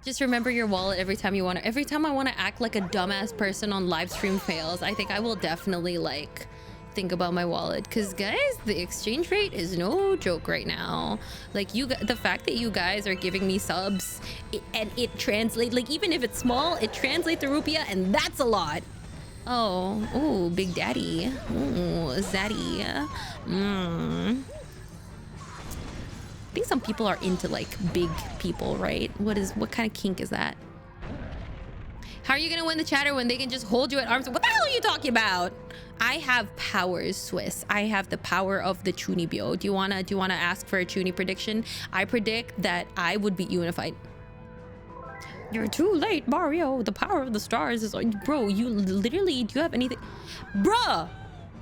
Just remember your wallet every time you want to. Every time I want to act like a dumbass person on live stream fails, I think I will definitely like think about my wallet, because guys, the exchange rate is no joke right now. Like the fact that you guys are giving me subs and it translates, like even if it's small, it translates to rupiah, and that's a lot. Oh big daddy. Oh zaddy. I think some people are into like big people, right? What kind of kink is that? How are you gonna win the chatter when they can just hold you at arms? What the hell are you talking about? I have powers, Swiss. I have the power of the Chunibyo. Do you wanna ask for a Chuni prediction? I predict that I would beat you in a fight. You're too late, Mario. The power of the stars is on. Bro, you literally, do you have anything? Bruh,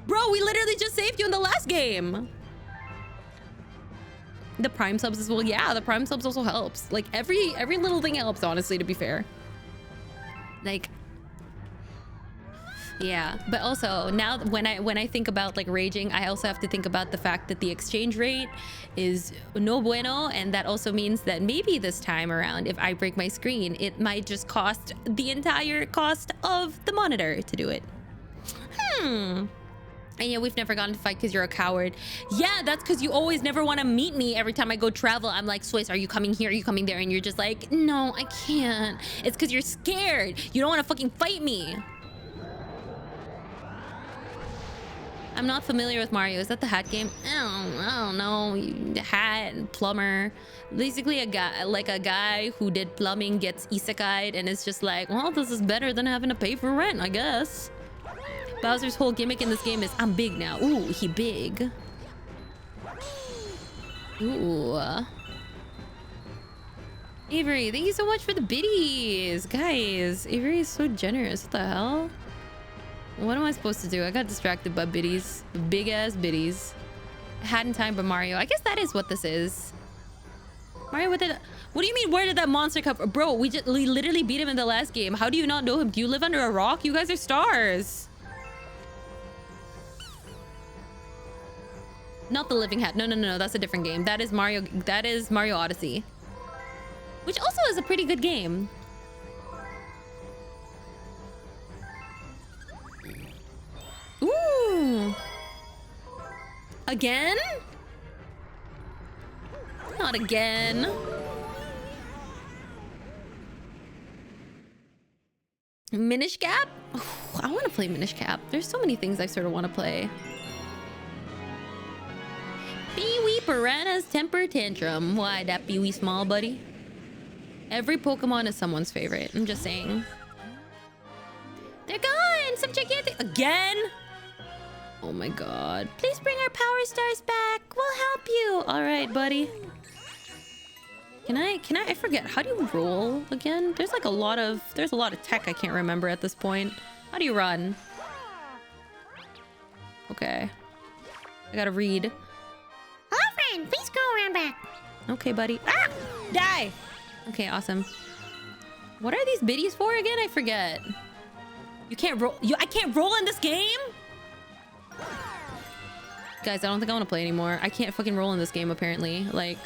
we literally just saved you in the last game. The prime subs as well. Yeah, the prime subs also helps. Like every little thing helps, honestly, to be fair. Like, yeah, but also now when I think about like raging, I also have to think about the fact that the exchange rate is no bueno, and that also means that maybe this time around, if I break my screen, it might just cost the entire cost of the monitor to do it. And yeah, we've never gotten to fight because you're a coward. Yeah, that's because you always never want to meet me. Every time I go travel, I'm like, Swiss, are you coming here? Are you coming there? And you're just like, no, I can't. It's because you're scared. You don't want to fucking fight me. I'm not familiar with Mario. Is that the hat game? I don't know. Hat, plumber. Basically a guy who did plumbing gets isekai'd and it's just like, well, this is better than having to pay for rent, I guess. Bowser's whole gimmick in this game is, I'm big now. Ooh, he big. Ooh. Avery, thank you so much for the biddies. Guys, Avery is so generous. What the hell? What am I supposed to do? I got distracted by biddies. Big ass biddies. Had in time, but Mario. I guess that is what this is. Mario, what do you mean, where did that monster come from? Bro, we literally beat him in the last game. How do you not know him? Do you live under a rock? You guys are stars. Not the living hat. No. That's a different game. That is Mario Odyssey. Which also is a pretty good game. Ooh. Again? Not again. Minish Cap? Oh, I want to play Minish Cap. There's so many things I sort of want to play. Pee-wee Piranha's temper tantrum. Why, that Pee-wee small buddy? Every Pokemon is someone's favorite. I'm just saying. They're gone! Some gigantic... Again? Oh my god. Please bring our power stars back. We'll help you. Alright, buddy. Can I forget. How do you roll again? There's a lot of tech I can't remember at this point. How do you run? Okay. I gotta read. Hello, friend. Please go around back. Okay, buddy. Ah! Die! Okay, awesome. What are these biddies for again? I forget. You can't roll. I can't roll in this game? Guys, I don't think I want to play anymore. I can't fucking roll in this game, apparently. Like,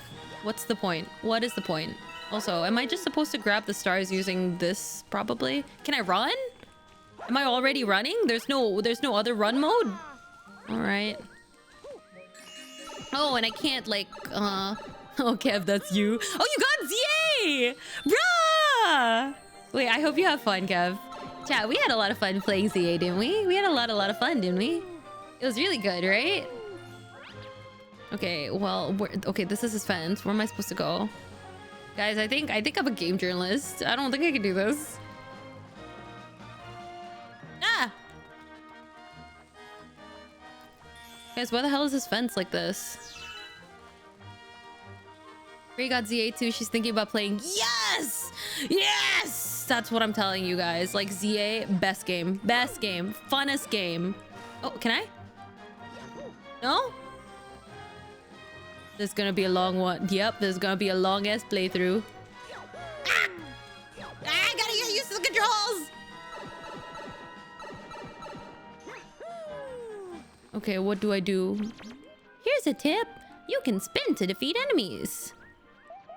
what's the point? What is the point? Also, am I just supposed to grab the stars using this, probably? Can I run? Am I already running? There's no other run mode? Alright. Oh, and I can't, like, oh, Kev, that's you. Oh, you got ZA! Bruh! Wait, I hope you have fun, Kev. Chat, we had a lot of fun playing ZA, didn't we? We had a lot of fun, didn't we? It was really good, right? Okay, well, okay, this is his fence. Where am I supposed to go? Guys, I think I'm a game journalist. I don't think I can do this. Ah! Guys, why the hell is this fence like this? Ray got ZA2. She's thinking about playing. Yes! Yes! That's what I'm telling you guys. Like, ZA, best game. Best game. Funnest game. Oh, can I? No? There's gonna be a long one. Yep, there's gonna be a long-ass playthrough. Ah! I gotta get used to the controls! Okay, what do I do? Here's a tip. You can spin to defeat enemies.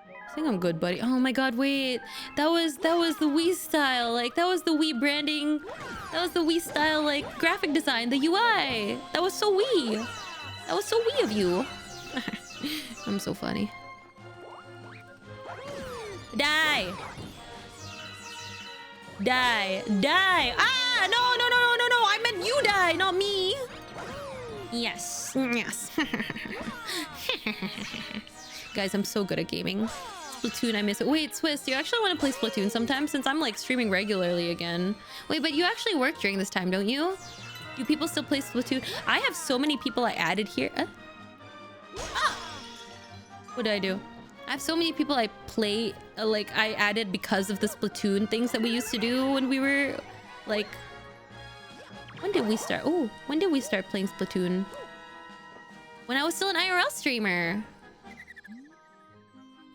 I think I'm good, buddy. Oh my god, wait. That was the Wii style. Like, that was the Wii branding. That was the Wii style, like, graphic design, the UI. That was so Wii. That was so Wii of you. I'm so funny. Die! Die! Die! Ah! No, no, no, no, no, no! I meant you die, not me! Yes. Yes. Guys, I'm so good at gaming. Splatoon, I miss it. Wait, Swiss, do you actually want to play Splatoon sometime? Since I'm, like, streaming regularly again. Wait, but you actually work during this time, don't you? Do people still play Splatoon? I have so many people I added here. Ah! What did I do? I have so many people I play, like, I added because of the Splatoon things that we used to do when we were, like... When did we start? Oh, when did we start playing Splatoon? When I was still an IRL streamer.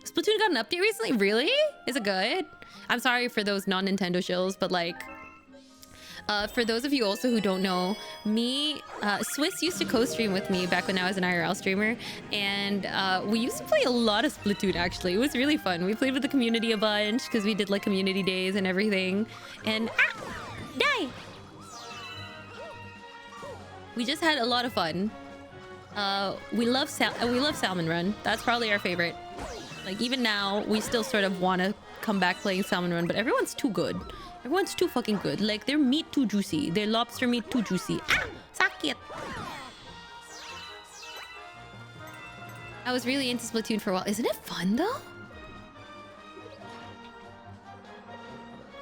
Splatoon got an update recently? Really? Is it good? I'm sorry for those non-Nintendo shills, but like... for those of you also who don't know, me, Swiss used to co-stream with me back when I was an IRL streamer, and we used to play a lot of Splatoon, actually. It was really fun. We played with the community a bunch, because we did like community days and everything. And... Ah! Die! We just had a lot of fun. We love Salmon Run. That's probably our favorite. Like, even now, we still sort of want to come back playing Salmon Run, but everyone's too good. Everyone's too fucking good. Like, their meat too juicy. Their lobster meat too juicy. Ah! Sakit! I was really into Splatoon for a while. Isn't it fun, though?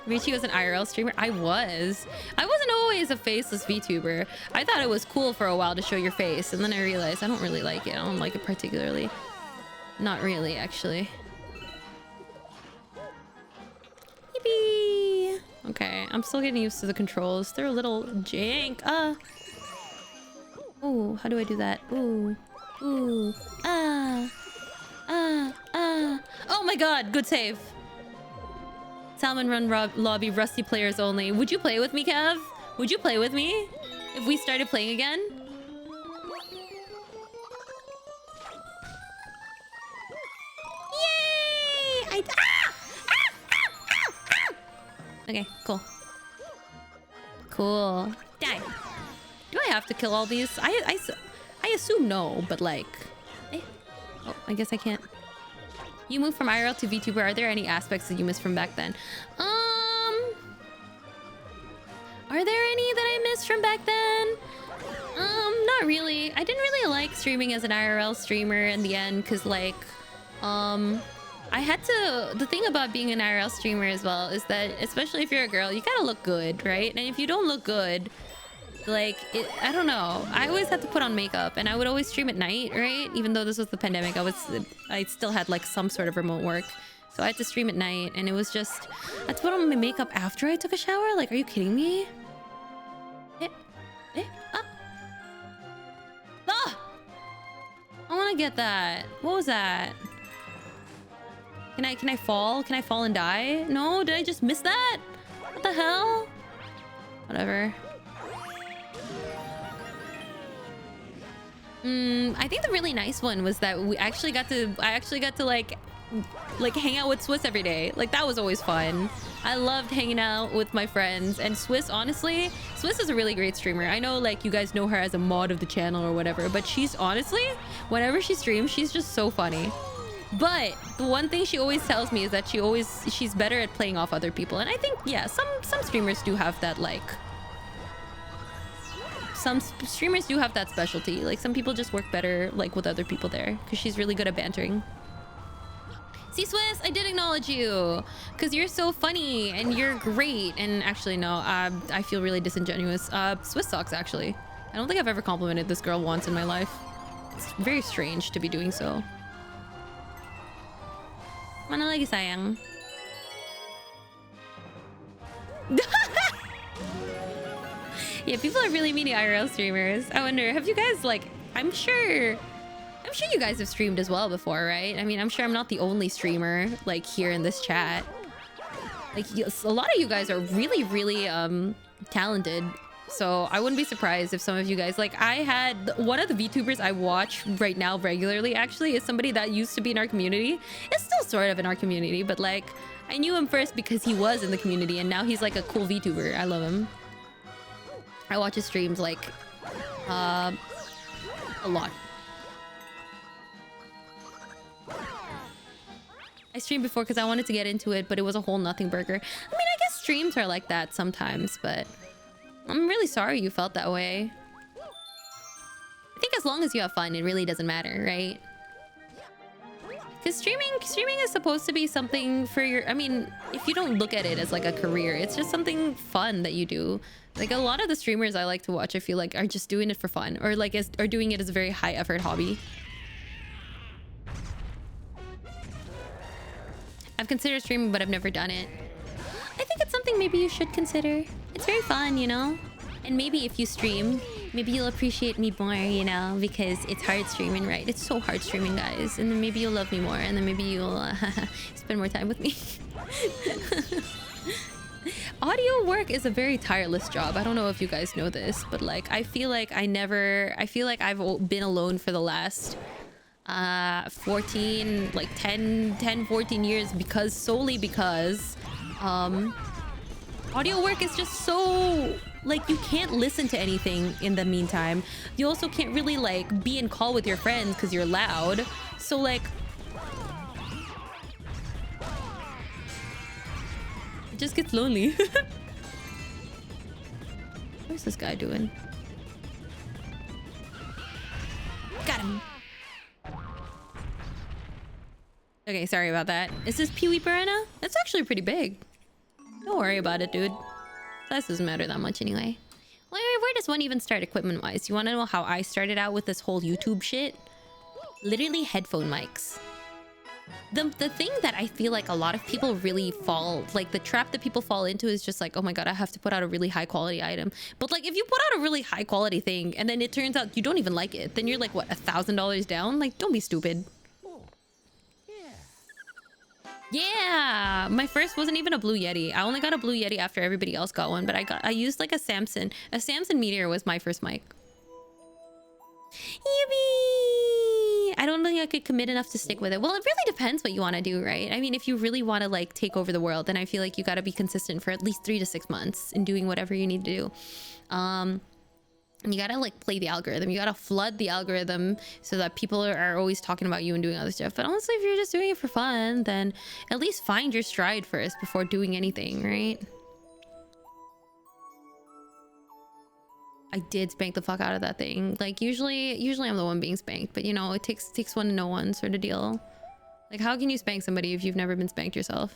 Rachie was an IRL streamer? I was. I wasn't always a faceless VTuber. I thought it was cool for a while to show your face, and then I realized I don't really like it. I don't like it particularly. Not really, actually. Yippee! Okay, I'm still getting used to the controls. They're a little jank. Ooh, how do I do that? Ooh. Ooh. Oh my god, good save. Salmon Run lobby, rusty players only. Would you play with me, Kev? Would you play with me if we started playing again? Yay! Okay, cool. Cool. Die. Do I have to kill all these? I assume no, but like... Oh, I guess I can't. You moved from IRL to VTuber. Are there any aspects that you missed from back then? Are there any that I missed from back then? Not really. I didn't really like streaming as an IRL streamer in the end, because like, I had to... The thing about being an IRL streamer as well is that, especially if you're a girl, you gotta look good, right? And if you don't look good, like, I don't know. I always had to put on makeup, and I would always stream at night, right? Even though this was the pandemic, I still had like some sort of remote work. So I had to stream at night, and it was just... I had to put on my makeup after I took a shower? Like, are you kidding me? Ah! I want to get that. What was that? Can I fall? Can I fall and die? No? Did I just miss that? What the hell? Whatever. I think the really nice one was that I actually got to like hang out with Swiss every day. Like, that was always fun. I loved hanging out with my friends, and Swiss, honestly, Swiss is a really great streamer. I know like you guys know her as a mod of the channel or whatever, but she's honestly, whenever she streams, she's just so funny. But the one thing she always tells me is that she's better at playing off other people. And I think, yeah, some streamers do have that, like... Some streamers do have that specialty. Like, some people just work better, like, with other people there. Because she's really good at bantering. See, Swiss, I did acknowledge you. Because you're so funny, and you're great. And actually, no, I feel really disingenuous. Swiss sucks, actually. I don't think I've ever complimented this girl once in my life. It's very strange to be doing so. Mana lagi sayang? Yeah, people are really meaning IRL streamers. I wonder, have you guys like? I'm sure you guys have streamed as well before, right? I mean, I'm sure I'm not the only streamer like here in this chat. Like, a lot of you guys are really, really talented. So I wouldn't be surprised if some of you guys, like, I had one of the VTubers I watch right now regularly actually is somebody that used to be in our community. It's still sort of in our community, but like, I knew him first because he was in the community, and now he's like a cool VTuber. I love him. I watch his streams like a lot. I streamed before because I wanted to get into it, but it was a whole nothing burger. I mean, I guess streams are like that sometimes, but I'm really sorry you felt that way. I think as long as you have fun, it really doesn't matter, right? Because streaming is supposed to be something for your... I mean, if you don't look at it as like a career, it's just something fun that you do. Like, a lot of the streamers I like to watch, I feel like, are just doing it for fun, or like are doing it as a very high effort hobby. I've considered streaming, but I've never done it. I think it's something maybe you should consider. It's very fun, you know? And maybe if you stream, maybe you'll appreciate me more, you know? Because it's hard streaming, right? It's so hard streaming, guys. And then maybe you'll love me more. And then maybe you'll spend more time with me. Audio work is a very tireless job. I don't know if you guys know this, but like, I feel like I've been alone for the last 14 like 10 14 years solely because audio work is just so like, you can't listen to anything in the meantime. You also can't really like be in call with your friends because you're loud, so like it just gets lonely. What's this guy doing? Got him. Okay, sorry about that. Is this Pee-wee Piranha? That's actually pretty big. Don't worry about it, dude. Size doesn't matter that much anyway. Where does one even start equipment-wise? You want to know how I started out with this whole YouTube shit? Literally headphone mics. The thing that I feel like a lot of people really fall... Like, the trap that people fall into is just like, oh my god, I have to put out a really high-quality item. But like, if you put out a really high-quality thing, and then it turns out you don't even like it, then you're like, what, $1,000 down? Like, don't be stupid. Yeah, my first wasn't even a Blue Yeti. I only got a Blue Yeti after everybody else got one, but I used like a Samson. A Samson Meteor was my first mic. Yippee! I don't think I could commit enough to stick with it. Well, it really depends what you want to do, right? I mean, if you really want to like take over the world, then I feel like you got to be consistent for at least 3 to 6 months in doing whatever you need to do. And you gotta like play the algorithm. You gotta flood the algorithm so that people are always talking about you and doing other stuff. But honestly, if you're just doing it for fun, then at least find your stride first before doing anything, right? I did spank the fuck out of that thing. Like, usually I'm the one being spanked, but you know, it takes one to know one sort of deal. Like, how can you spank somebody if you've never been spanked yourself?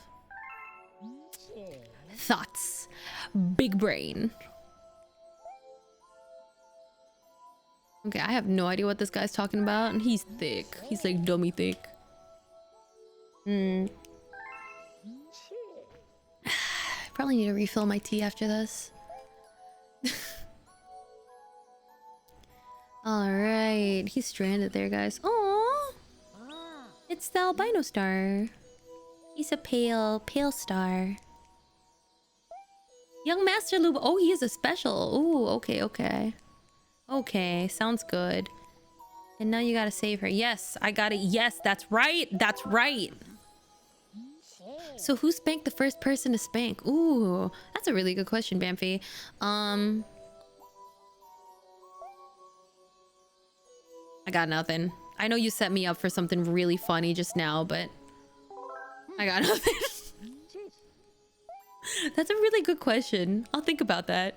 Thoughts. Big brain. Okay, I have no idea what this guy's talking about, and he's thick. He's like dummy thick. Probably need to refill my tea after this. Alright, he's stranded there, guys. Oh, it's the albino star. He's a pale star. Young Master Lube. Oh, he is a special. Ooh, okay. Okay, sounds good. And now you gotta save her. Yes, I got it. Yes, that's right. That's right. So who spanked the first person to spank? Ooh, that's a really good question, Bamfi. I got nothing. I know you set me up for something really funny just now, but I got nothing. That's a really good question. I'll think about that.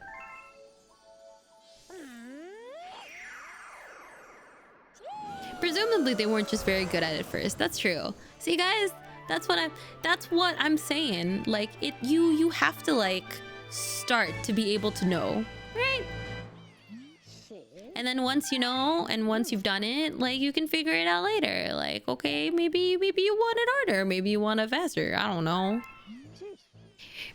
Presumably they weren't just very good at it first. That's true. See, guys, that's what I'm saying. Like, you have to like start to be able to know, right? And then once you know, and once you've done it, like you can figure it out later. Like, okay, maybe you want it harder, maybe you want it faster. I don't know.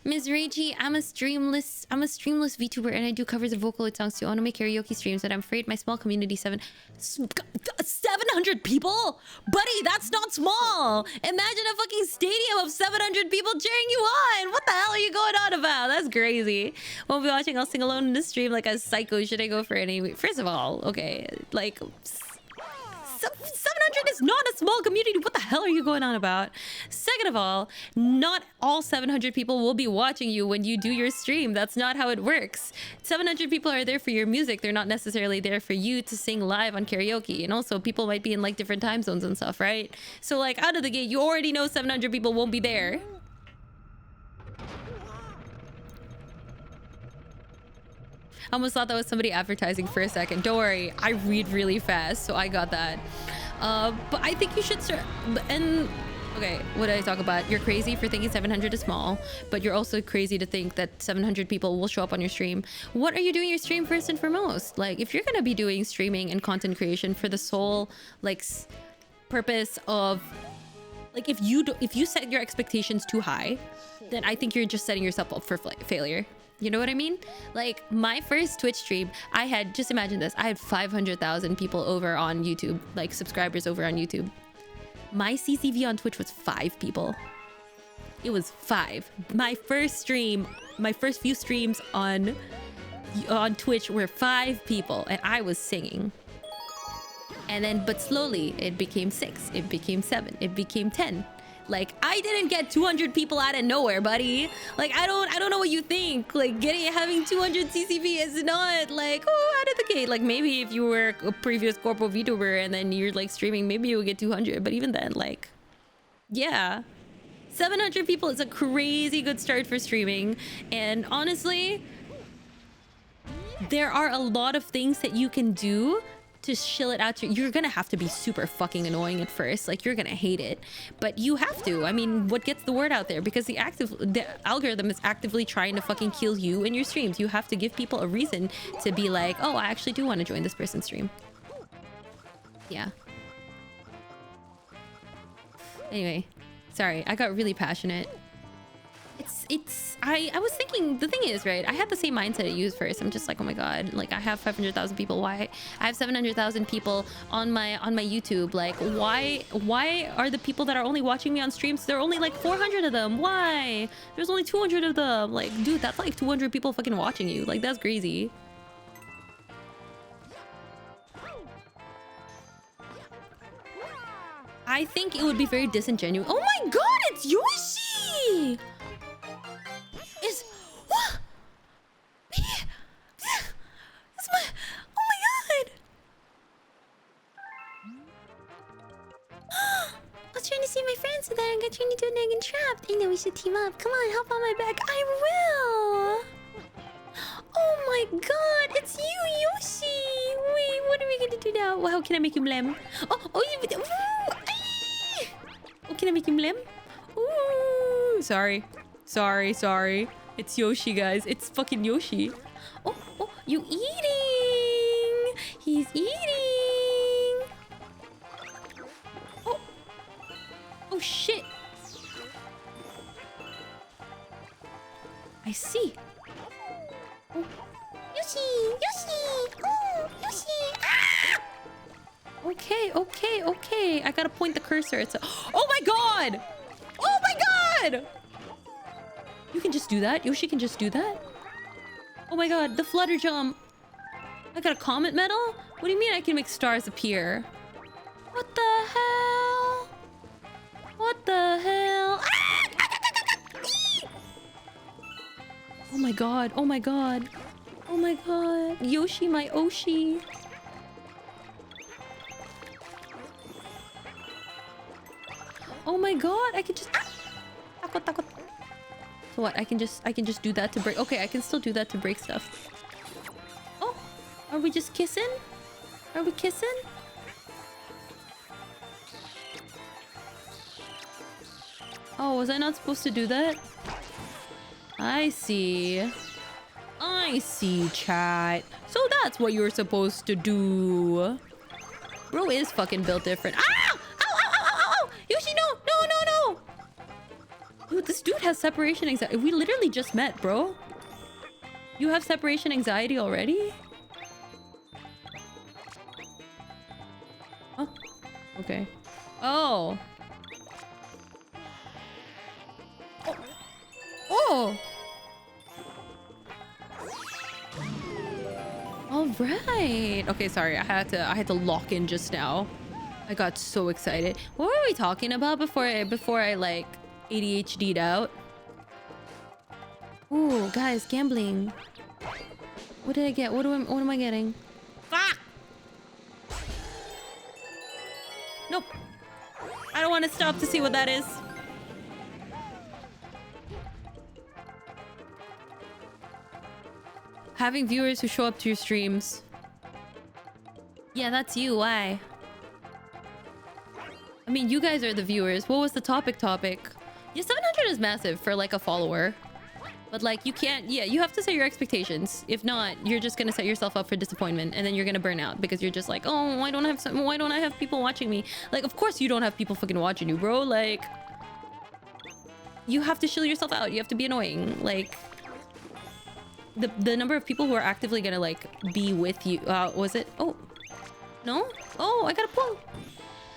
Ms. Rachie, I'm a streamless VTuber and I do covers of Vocaloid songs too. I want to make karaoke streams, but I'm afraid my small community 700 people? Buddy, that's not small. Imagine a fucking stadium of 700 people cheering you on. What the hell are you going on about? That's crazy. Won't be watching. I'll sing alone in the stream like a psycho. Should I go for any? First of all, okay, like 700 is not a small community. What the hell are you going on about? Second of all, not all 700 people will be watching you when you do your stream. That's not how it works. 700 people are there for your music. They're not necessarily there for you to sing live on karaoke. And also people might be in like different time zones and stuff, right? So like out of the gate, you already know 700 people won't be there. I almost thought that was somebody advertising for a second. Don't worry, I read really fast, so I got that. But I think you should start. And okay, what did I talk about? You're crazy for thinking 700 is small, but you're also crazy to think that 700 people will show up on your stream. What are you doing your stream first and foremost? Like, if you're gonna be doing streaming and content creation for the sole like purpose of like, if you set your expectations too high, then I think you're just setting yourself up for failure. You know what I mean? Like my first Twitch stream, I had, just imagine this, I had 500,000 people over on YouTube, like subscribers over on YouTube. My CCV on Twitch was 5 people. It was 5. My first stream, my first few streams on Twitch were 5 people and I was singing. And then, but slowly it became 6, it became 7, it became 10. Like, I didn't get 200 people out of nowhere, buddy. Like, I don't know what you think. Like, having 200 CCV is not like, oh, out of the gate. Like, maybe if you were a previous corpo VTuber and then you're like streaming, maybe you would get 200. But even then, like, yeah. 700 people is a crazy good start for streaming. And honestly, there are a lot of things that you can do to shill it out to. You're gonna have to be super fucking annoying at first, like you're gonna hate it, but you have to. I mean, what gets the word out there? Because the algorithm is actively trying to fucking kill you in your streams. You have to give people a reason to be like, oh, I actually do want to join this person's stream. Yeah. Anyway, sorry, I got really passionate. I was thinking, the thing is, right, I had the same mindset at you first. I'm just like, oh my god, like I have 500,000 people. Why I have 700,000 people on my YouTube? Like, why are the people that are only watching me on streams, there are only like 400 of them? Why? There's only 200 of them. Like, dude, that's like 200 people fucking watching you. Like, that's crazy. I think it would be very disingenuous. Oh my god, it's Yoshi! Is what? It's my, oh my god! I was trying to see my friends so that I got turned into an egg and trapped. I know we should team up. Come on, hop on my back. I will. Oh my god, it's you, Yoshi! Wait, what are we gonna do now? How can I make you blem? Oh, can I make him limb? Ooh, sorry. It's Yoshi, guys. It's fucking Yoshi. Oh, you eating? He's eating. Oh shit. I see. Oh. Yoshi. Oh, Yoshi. Ah! Okay. I gotta point the cursor. It's oh my god! Oh my god! You can just do that? Yoshi can just do that? Oh my god, the flutter jump. I got a comet medal? What do you mean I can make stars appear? What the hell? What the hell? Ah! Oh my god. Yoshi, my oshi. Oh my god, I can just takot. So what? I can just do that to break. Okay, I can still do that to break stuff. Oh, are we just kissing? Are we kissing? Oh, was I not supposed to do that? I see, chat. So that's what you're supposed to do. Bro is fucking built different. Ow! Ow, ow, ow, ow, ow! Yoshi, no! No, no, no! Dude, this dude has separation anxiety. We literally just met, bro. You have separation anxiety already? Oh, okay. Oh. Oh. All right. Okay, sorry. I had to lock in just now. I got so excited. What were we talking about before I like ADHD'd out? Ooh, guys, gambling. What did I get? What am I getting? Fuck! Nope. I don't want to stop to see what that is. Having viewers who show up to your streams. Yeah, that's you. Why? I mean, you guys are the viewers. What was the topic? Yeah, 700 is massive for like a follower. But like, you can't... Yeah, you have to set your expectations. If not, you're just gonna set yourself up for disappointment. And then you're gonna burn out. Because you're just like, oh, why don't I have people watching me? Like, of course you don't have people fucking watching you, bro. Like... You have to shield yourself out. You have to be annoying. Like... The number of people who are actively gonna like be with you was it? Oh no. Oh, I gotta pull.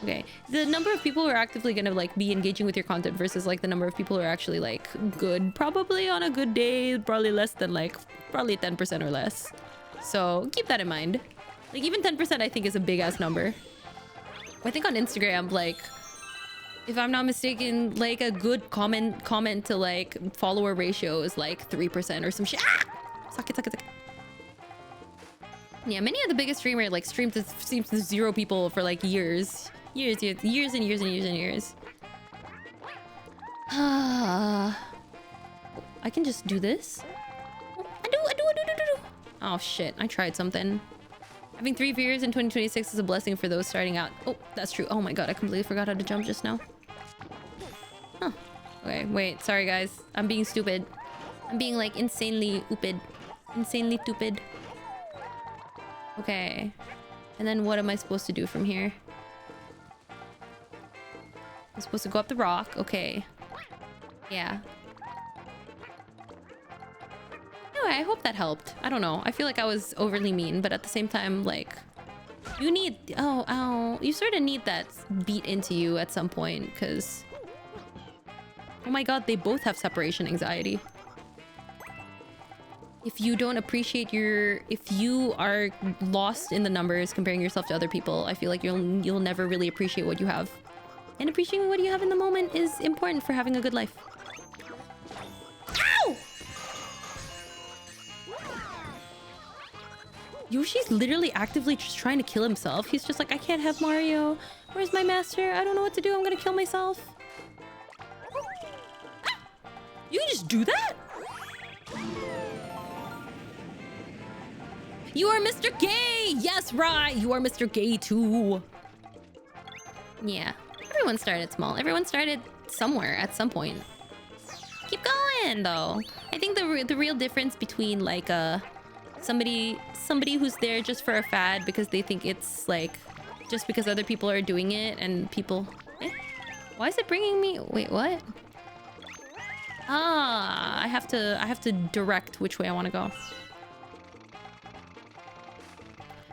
Okay, the number of people who are actively gonna like be engaging with your content versus like the number of people who are actually like good, probably on a good day, probably less than like probably 10% or less. So keep that in mind. Like even 10% I think is a big ass number. I think on Instagram, like if I'm not mistaken, like a good comment to like follower ratio is like 3% or some shit. Ah! Suck it. Yeah, many of the biggest streamers like stream to 0 people for like years. I can just do this. I do. Oh shit, I tried something. Having 3 viewers in 2026 is a blessing for those starting out. Oh, that's true. Oh my god, I completely forgot how to jump just now. Huh. Okay, wait, sorry guys. I'm being stupid. I'm being like insanely stupid. Okay. And then what am I supposed to do from here? I'm supposed to go up the rock. Okay. Yeah. Anyway, I hope that helped. I don't know. I feel like I was overly mean, but at the same time, like... You need... Oh. You sort of need that beat into you at some point, because... Oh my god, they both have separation anxiety. If you don't appreciate if you are lost in the numbers comparing yourself to other people, I feel like you'll never really appreciate what you have. And appreciating what you have in the moment is important for having a good life. Ow! Yoshi's literally actively just trying to kill himself. He's just like, I can't have Mario. Where's my master? I don't know what to do. I'm gonna kill myself. You can just do that? You are Mr. Gay! Yes, right! You are Mr. Gay too. Yeah. Everyone started small. Everyone started somewhere at some point. Keep going, though. I think the real difference between like somebody who's there just for a fad because they think it's like just because other people are doing it and people... Eh? Why is it bringing me... Wait, what? Ah, I have to direct which way I want to go.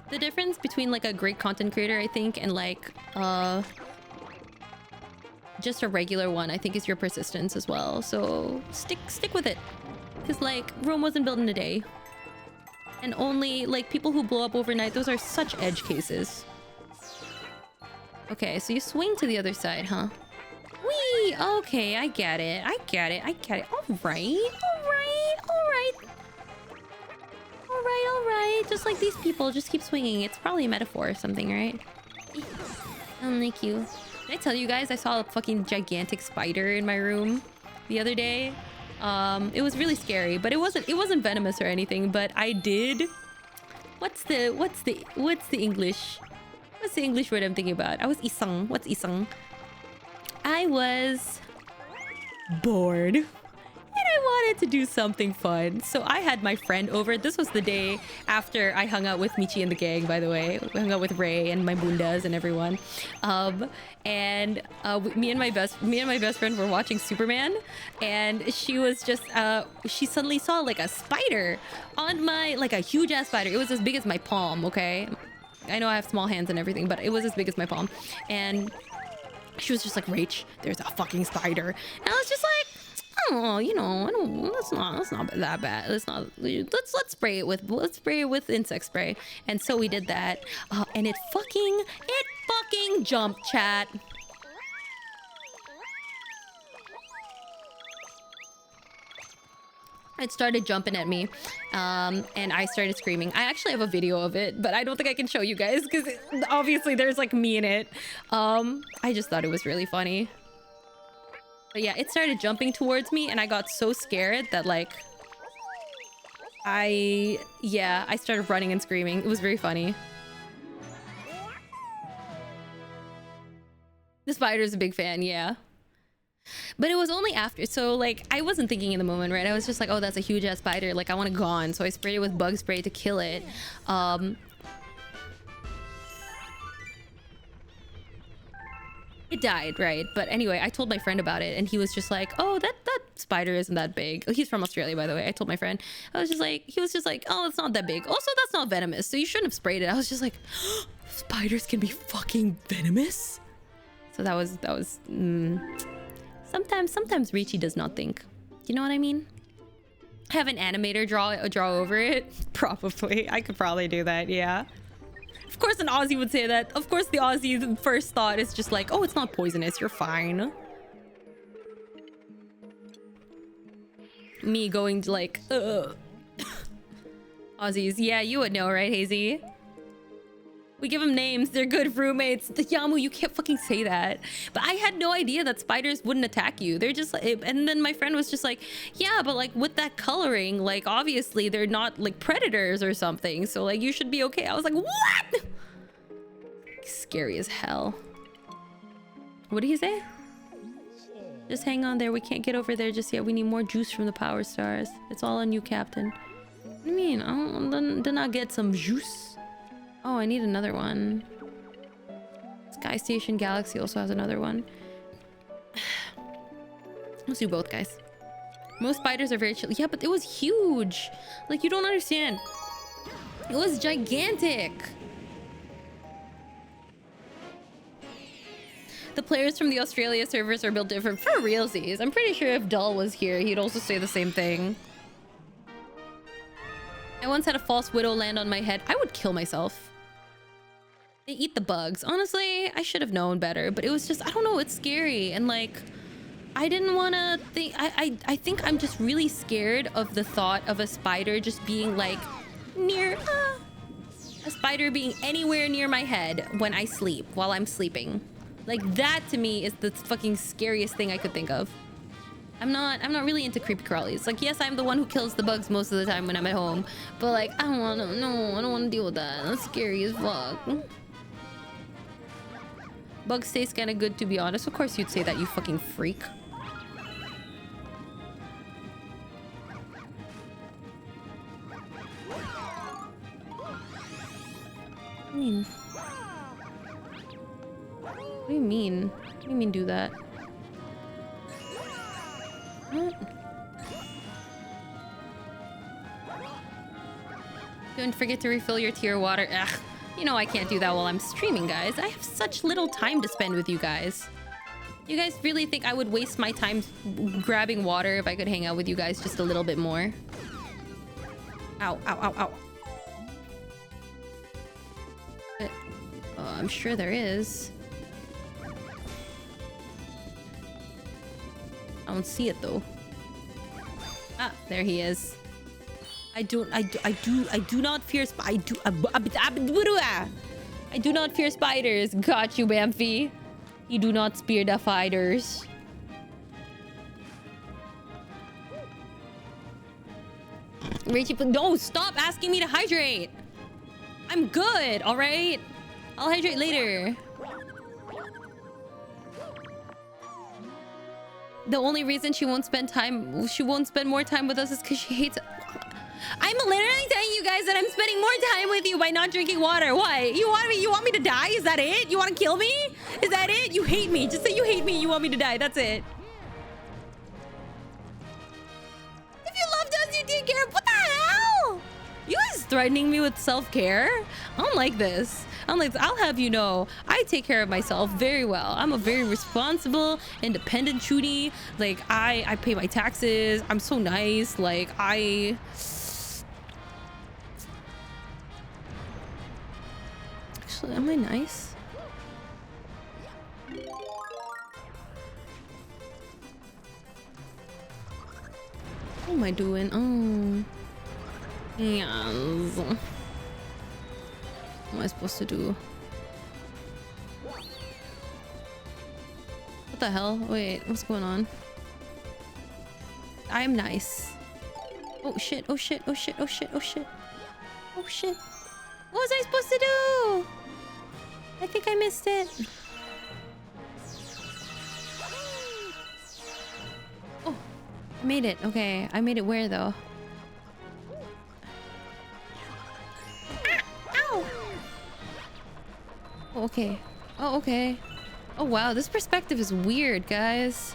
The difference between like a great content creator, I think, and like just a regular one, I think, is your persistence as well. So stick with it, because like Rome wasn't built in a day, and only like people who blow up overnight, those are such edge cases. Okay, so you swing to the other side, huh? Whee! Okay, I get it. All right. Just like these people, just keep swinging. It's probably a metaphor or something, right? Thank you. Did I tell you guys I saw a fucking gigantic spider in my room the other day? It was really scary, but it wasn't venomous or anything, but I did... What's the English? What's the English word I'm thinking about? I was isang. What's isang? I was bored. And I wanted to do something fun. So I had my friend over. This was the day after I hung out with Michi and the gang, by the way. We hung out with Ray and my bundas and everyone. Me and my best friend were watching Superman, and she was just she suddenly saw like a spider on my, like a huge ass spider. It was as big as my palm, okay? I know I have small hands and everything, but it was as big as my palm. And she was just like, Rach, there's a fucking spider. And I was just like, oh, you know, I don't, that's not that bad. Let's spray it with insect spray. And so we did that. And it fucking jumped, chat. It started jumping at me, and I started screaming. I actually have a video of it, but I don't think I can show you guys because obviously there's like me in it. I just thought it was really funny. But yeah, it started jumping towards me, and I got so scared that like I started running and screaming. It was very funny. The spider's a big fan, yeah. But it was only after, so like I wasn't thinking in the moment, right? I was just like, oh, that's a huge ass spider, like I want it gone. So I sprayed it with bug spray to kill it. It died, right? But anyway, I told my friend about it, and he was just like, oh, that spider isn't that big. Oh, he's from Australia, by the way. I told my friend. He was just like, oh, it's not that big. Also, that's not venomous, so you shouldn't have sprayed it. I was just like, spiders can be fucking venomous? So that was Sometimes Rachie does not think. You know what I mean? Have an animator draw over it? Probably. I could probably do that, yeah. Of course an Aussie would say that. Of course the Aussie first thought is just like, oh, it's not poisonous, you're fine. Me going to like, Aussies, yeah, you would know, right, Hazy? We give them names. They're good roommates. Yamu, you can't fucking say that. But I had no idea that spiders wouldn't attack you. They're just like, and then my friend was just like, yeah, but like with that coloring, like obviously they're not like predators or something. So like you should be okay. I was like, what? Scary as hell. What did he say? Just hang on there. We can't get over there just yet. We need more juice from the power stars. It's all on you, Captain. What do you mean? Didn't I get some juice? Oh, I need another one. Sky Station Galaxy also has another one. Let's do both, guys. Most spiders are very chill. Yeah, but it was huge. Like, you don't understand. It was gigantic. The players from the Australia servers are built different. For realsies. I'm pretty sure if Dull was here, he'd also say the same thing. I once had a false widow land on my head. I would kill myself. They eat the bugs. Honestly, I should have known better, but it was just, I don't know, it's scary. And like, I didn't want to think, I think I'm just really scared of the thought of a spider just being like near, a spider being anywhere near my head when I sleep, while I'm sleeping. Like that to me is the fucking scariest thing I could think of. I'm not really into creepy crawlies. Like, yes, I'm the one who kills the bugs most of the time when I'm at home, but like, I don't want to deal with that. That's scary as fuck. Bugs taste kind of good, to be honest. Of course you'd say that, you fucking freak. What do you mean? What do you mean do that? What? Don't forget to refill your tier water. Ugh. You know I can't do that while I'm streaming, guys. I have such little time to spend with you guys. You guys really think I would waste my time grabbing water if I could hang out with you guys just a little bit more? Ow, ow, ow, ow. But, I'm sure there is. I don't see it though. Ah, there he is. I do not fear I do not fear spiders. Got you, Bamfy. You do not spear the fighters. Rachie, no, stop asking me to hydrate. I'm good, all right? I'll hydrate later. The only reason she won't spend more time with us is because she hates it. I'm literally telling you guys that I'm spending more time with you by not drinking water. What? You want me to die? Is that it? You want to kill me? Is that it? You hate me. Just say you hate me. You want me to die. That's it. If you loved us, you take care of... What the hell? You guys threatening me with self-care? I don't like this. I'll have you know, I take care of myself very well. I'm a very responsible, independent Chudy. Like, I pay my taxes. I'm so nice. Like, Actually, am I nice? What am I doing? Oh. Yes. What am I supposed to do? What the hell? Wait, what's going on? I'm nice. Oh shit, oh shit, oh shit, oh shit, oh shit. Oh shit. What was I supposed to do? I think I missed it. Oh, I made it. Okay, I made it where though? Ow! Oh, okay. Oh, okay. Oh, wow. This perspective is weird, guys.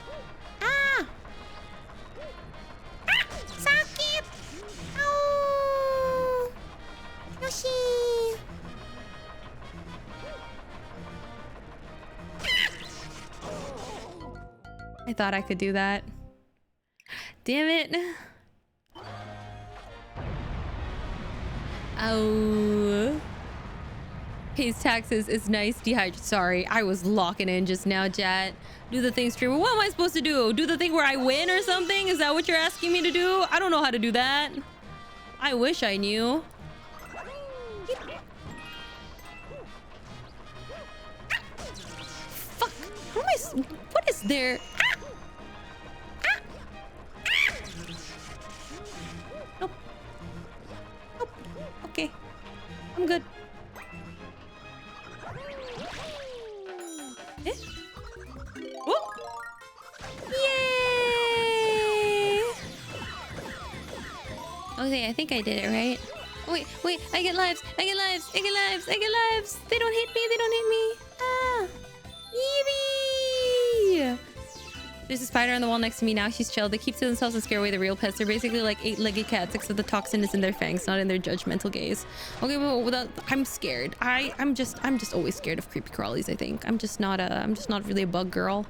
Ah! Ah! Sakit! Oh! Yoshi! I thought I could do that. Damn it. Oh. Pays taxes is nice. Dehydrate. Sorry, I was locking in just now, chat. Do the thing streamer. What am I supposed to do? Do the thing where I win or something? Is that what you're asking me to do? I don't know how to do that. I wish I knew. Fuck. How am I... What is there? Nope. Nope. Okay. I'm good. Eh? Oh! Yay! Okay, I think I did it right. Oh, wait, I get lives! I get lives! I get lives! I get lives! They don't hit me! They don't hit me! Ah! Yippee! There's a spider on the wall next to me now. She's chilled. They keep to themselves and scare away the real pets. They're basically like 8-legged cats, except the toxin is in their fangs, not in their judgmental gaze. Okay, well, I'm scared. I'm just always scared of creepy crawlies. I think I'm just not really a bug girl.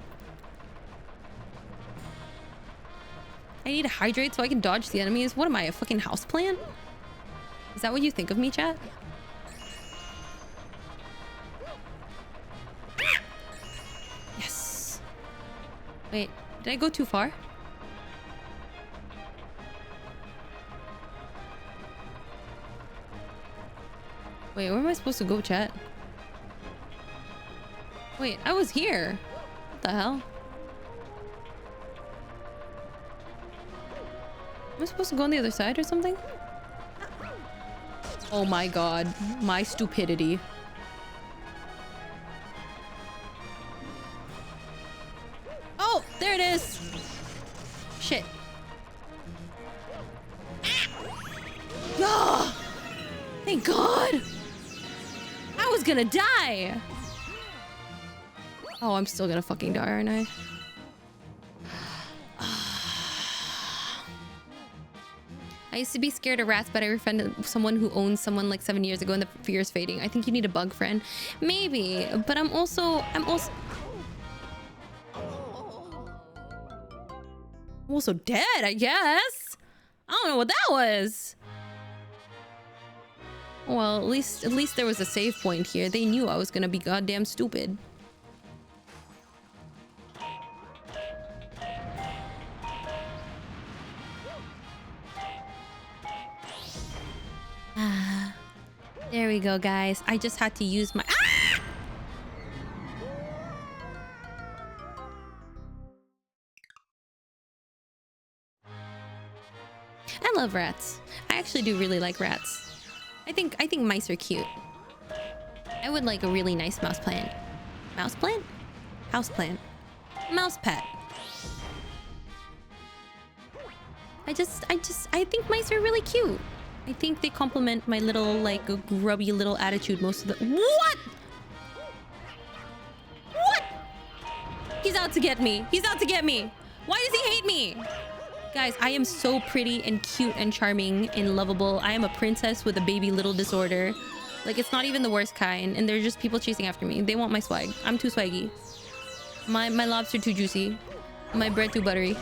I need to hydrate so I can dodge the enemies. What am I, a fucking houseplant? Is that what you think of me, chat? Yes. Wait, did I go too far? Wait, where am I supposed to go, chat? Wait, I was here. What the hell? Am I supposed to go on the other side or something? Oh my god. My stupidity. Oh, there it is. Shit. Ah! Thank God. I was gonna die. Oh, I'm still gonna fucking die, aren't I? I used to be scared of rats, but I befriended someone who owns someone like 7 years ago and the fear is fading. I think you need a bug friend. Maybe, but I'm also dead, I guess. I don't know what that was. Well, at least there was a save point here. They knew I was gonna be goddamn stupid. Ah, there we go, guys. I just had to use my... Ah! I love rats. I actually do really like rats. I think mice are cute. I would like a really nice mouse plant. Mouse plant? House plant. Mouse pet. I think mice are really cute. I think they complement my little, like, grubby little attitude most of the... What? What? He's out to get me. He's out to get me. Why does he hate me? Guys, I am so pretty and cute and charming and lovable. I am a princess with a baby little disorder. Like, it's not even the worst kind. And they're just people chasing after me. They want my swag. I'm too swaggy. My lobster too juicy. My bread too buttery.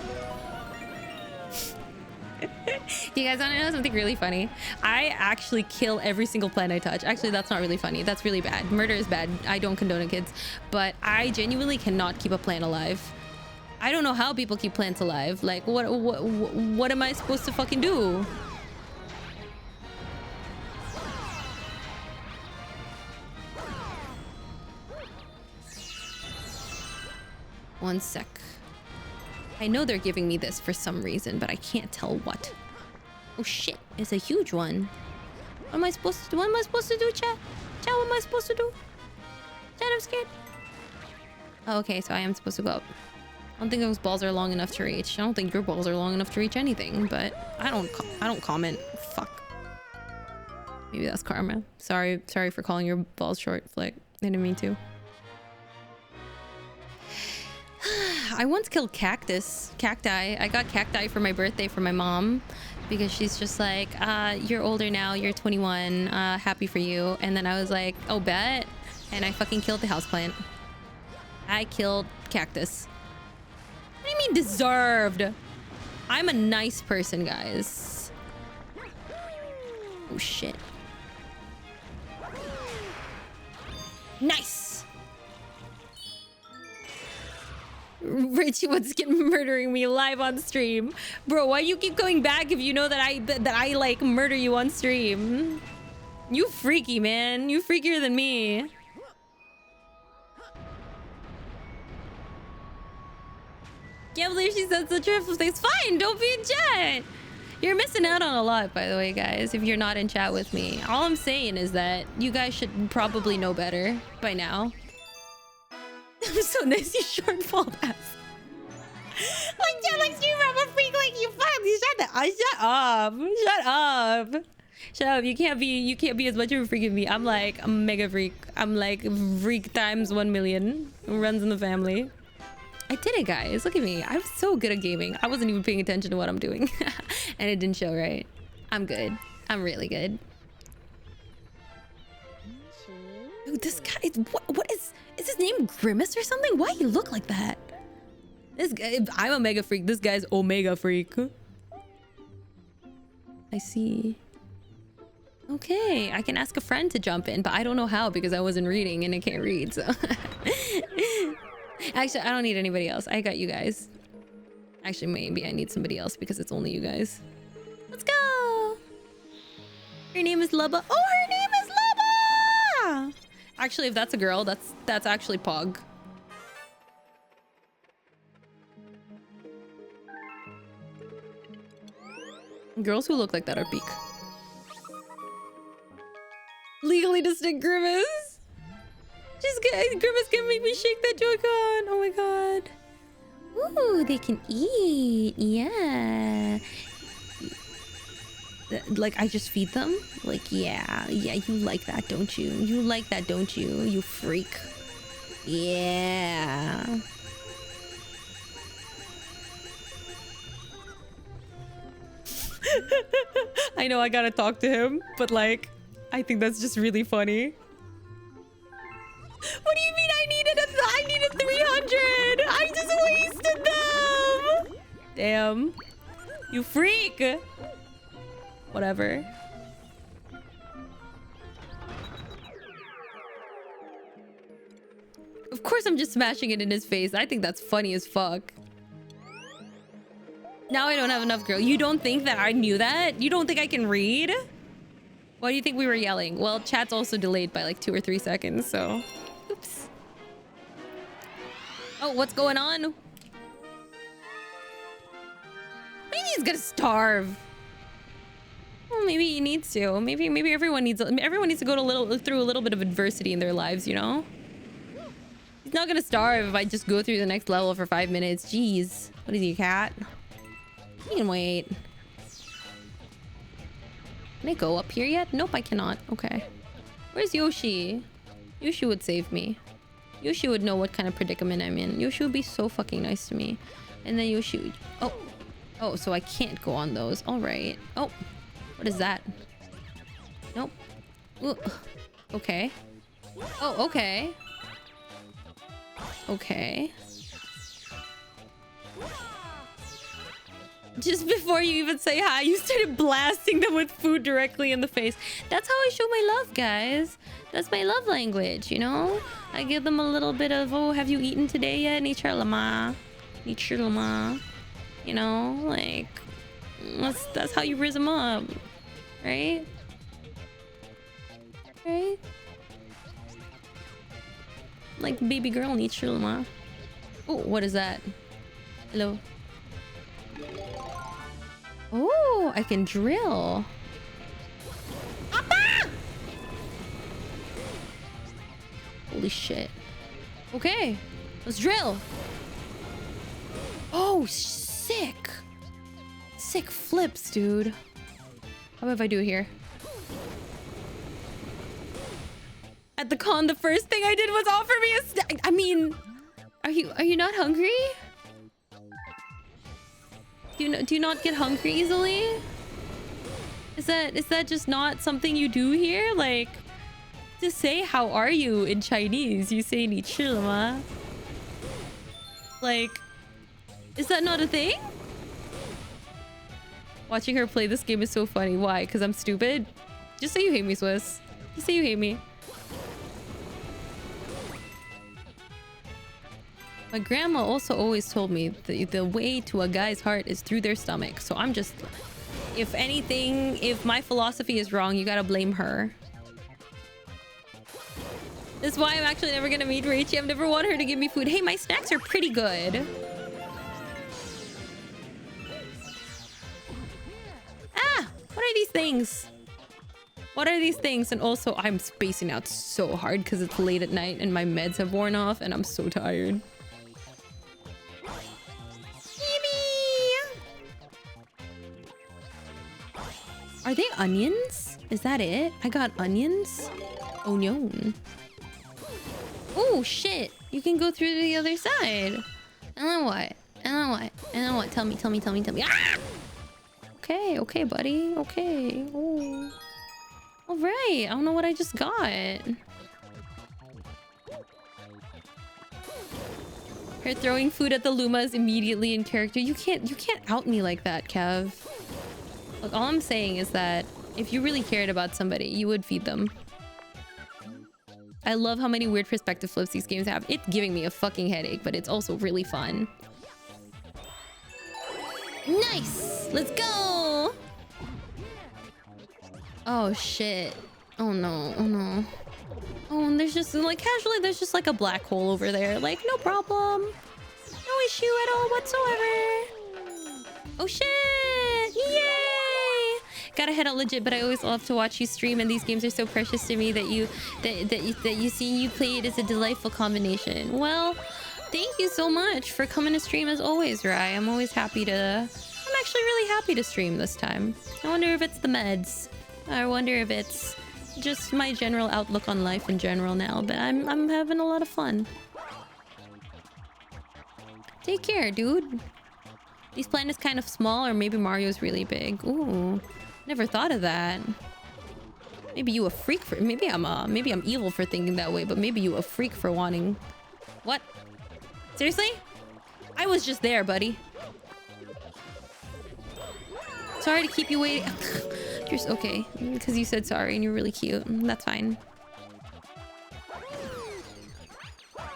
You guys want to know something really funny? I actually kill every single plant I touch. Actually, that's not really funny. That's really bad. Murder is bad. I don't condone it, kids. But I genuinely cannot keep a plant alive. I don't know how people keep plants alive. Like, what am I supposed to fucking do? One sec. I know they're giving me this for some reason, but I can't tell what. Oh shit, it's a huge one. What am I supposed to do? What am I supposed to do, chat? Chat, what am I supposed to do? Chat, I'm scared. Oh, okay, so I am supposed to go up. I don't think those balls are long enough to reach. I don't think your balls are long enough to reach anything, but I don't comment. Fuck. Maybe that's karma. Sorry for calling your balls short, Flick. I didn't mean to. I once killed cacti. I got cacti for my birthday for my mom because she's just like, you're older now, you're 21, happy for you. And then I was like, oh, bet. And I fucking killed the houseplant. I killed cactus. What do you mean deserved? I'm a nice person, guys. Oh, shit. Nice. Richie wants to get murdering me live on stream. Bro, why you keep going back if you know that I like murder you on stream? You freaky, man. You freakier than me. Can't believe she said such a things. Fine, don't be in chat. You're missing out on a lot, by the way, guys, if you're not in chat with me. All I'm saying is that you guys should probably know better by now. I'm so nice, you short bald ass. Like, yeah, like, stream, I'm a freak, like, you finally shut up. Shut up. Shut up. You can't be as much of a freak as me. I'm like a mega freak. I'm like freak times 1 million. Runs in the family. I did it, guys. Look at me. I'm so good at gaming. I wasn't even paying attention to what I'm doing. And it didn't show, right? I'm good. I'm really good. Dude, this guy, what is his name Grimace or something? Why you look like that? This guy, I'm a mega freak. This guy's omega freak. I see. Okay, I can ask a friend to jump in, but I don't know how because I wasn't reading and I can't read, so. Actually, I don't need anybody else. I got you guys. Actually, maybe I need somebody else because it's only you guys. Let's go. Her name is Lubba. Oh, her name is Lubba! Actually, if that's a girl, that's actually Pog. Girls who look like that are peak. Legally distinct Grimace. Just Grimace can make me shake that Joy-Con. Oh my god. Ooh, they can eat. Yeah. Like, I just feed them? Like, yeah, you like that, don't you? You like that, don't you? You freak. Yeah. I know I gotta talk to him, but like, I think that's just really funny. What do you mean I needed 300? I just wasted them! Damn. You freak! Whatever. Of course I'm just smashing it in his face. I think that's funny as fuck. Now I don't have enough girl. You don't think that I knew that? You don't think I can read? Why do you think we were yelling? Well, chat's also delayed by like 2 or 3 seconds, so... Oops. Oh, what's going on? Maybe he's gonna starve. Well, maybe he needs to. Maybe everyone needs to go through a little bit of adversity in their lives, you know? He's not gonna starve if I just go through the next level for 5 minutes. Jeez. What is he, cat? You can wait. Can I go up here yet? Nope, I cannot. Okay. Where's Yoshi? Yoshi would save me. Yoshi would know what kind of predicament I'm in. Yoshi would be so fucking nice to me. And then Yoshi would... Oh. Oh, so I can't go on those. All right. Oh. What is that? Nope. Ooh. Okay. Oh, okay. Okay. Just before you even say hi, you started blasting them with food directly in the face. That's how I show my love, guys. That's my love language, you know? I give them a little bit of, oh, have you eaten today yet? Nature lama. Nature lama. You know, like, that's how you riz them up. Right? Right? Like, baby girl nature lama. Oh, what is that? Hello. Oh, I can drill. Appa! Holy shit. Okay, let's drill. Oh, sick. Sick flips, dude. How about if I do it here? At the con, the first thing I did was offer me a snack. I mean, are you not hungry? Do you not get hungry easily? Is that just not something you do here? Like, to say how are you in Chinese, you say ni chi le ma. Like, is that not a thing? Watching her play this game is so funny. Why? Because I'm stupid? Just say you hate me, Swiss. Just say you hate me. My grandma also always told me the way to a guy's heart is through their stomach. So I'm just... If anything, if my philosophy is wrong, you gotta blame her. That's why I'm actually never gonna meet Rachie. I've never wanted her to give me food. Hey, my snacks are pretty good. Ah! What are these things? What are these things? And also, I'm spacing out so hard because it's late at night and my meds have worn off and I'm so tired. Are they onions? Is that it? I got onions? Oh no. Oh shit. You can go through to the other side. And then what? And then what? And then what? Tell me. Ah! Okay, okay, buddy. Okay. Oh. Alright. I don't know what I just got. Her throwing food at the Lumas immediately in character. You can't out me like that, Kev. Look, all I'm saying is that if you really cared about somebody, you would feed them. I love how many weird perspective flips these games have. It's giving me a fucking headache, but it's also really fun. Nice! Let's go! Oh, shit. Oh, no. Oh, no. Oh, and there's just, like, casually, there's just, like, a black hole over there. Like, no problem. No issue at all whatsoever. Oh, shit! Yay! Gotta head out legit, but I always love to watch you stream, and these games are so precious to me that you seeing you play it is a delightful combination. Well, thank you so much for coming to stream as always, Rai. I'm actually really happy to stream this time. I wonder if it's the meds. I wonder if it's just my general outlook on life in general now, but I'm having a lot of fun. Take care, dude. This planet is kind of small, or maybe Mario's really big. Ooh. Never thought of that. Maybe you a freak for... Maybe I'm evil for thinking that way, but maybe you a freak for wanting... What? Seriously? I was just there, buddy. Sorry to keep you waiting. You're okay. Because you said sorry and you're really cute. That's fine.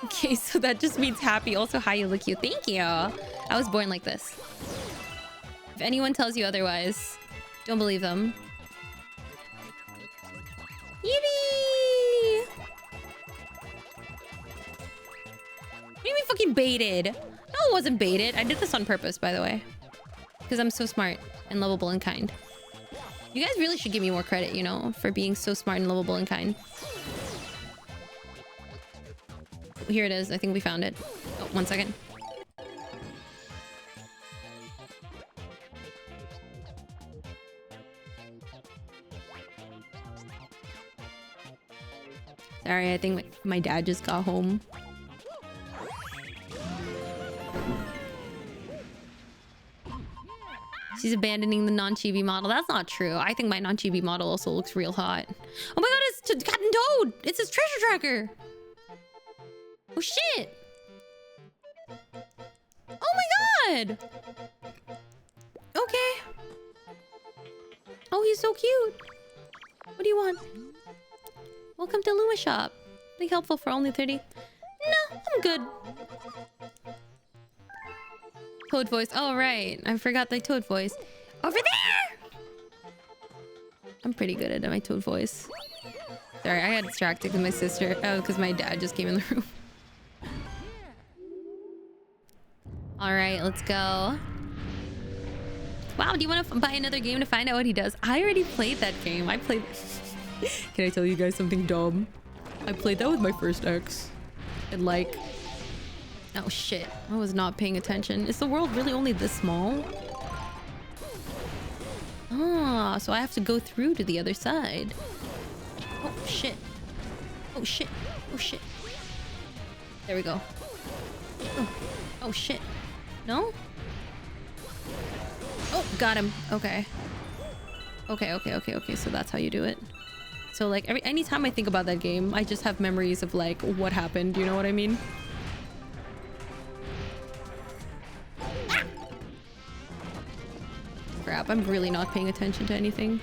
Okay, so that just means happy. Also, hi, you look cute. Thank you. I was born like this. If anyone tells you otherwise... Don't believe them. Yippee! What do you mean fucking baited? No, it wasn't baited. I did this on purpose, by the way. Because I'm so smart and lovable and kind. You guys really should give me more credit, you know, for being so smart and lovable and kind. Here it is. I think we found it. Oh, 1 second. Sorry, I think my dad just got home. She's abandoning the non-chibi model. That's not true. I think my non-chibi model also looks real hot. Oh my god, it's Captain Toad! It's his treasure tracker! Oh shit! Oh my god! Okay. Oh, he's so cute. What do you want? Welcome to Luma Shop. Be helpful for only 30. No, I'm good. Toad voice. Oh, right. I forgot the toad voice. Over there! I'm pretty good at my toad voice. Sorry, I got distracted with my sister. Oh, because my dad just came in the room. Alright, let's go. Wow, do you want to buy another game to find out what he does? I already played that game. I played... Can I tell you guys something dumb? I played that with my first ex. And like... Oh shit, I was not paying attention. Is the world really only this small? Ah, so I have to go through to the other side. Oh shit. Oh shit. Oh shit. There we go. Oh shit. No? Oh, got him. Okay. Okay. So that's how you do it. So like anytime I think about that game, I just have memories of like what happened. You know what I mean? Crap, I'm really not paying attention to anything.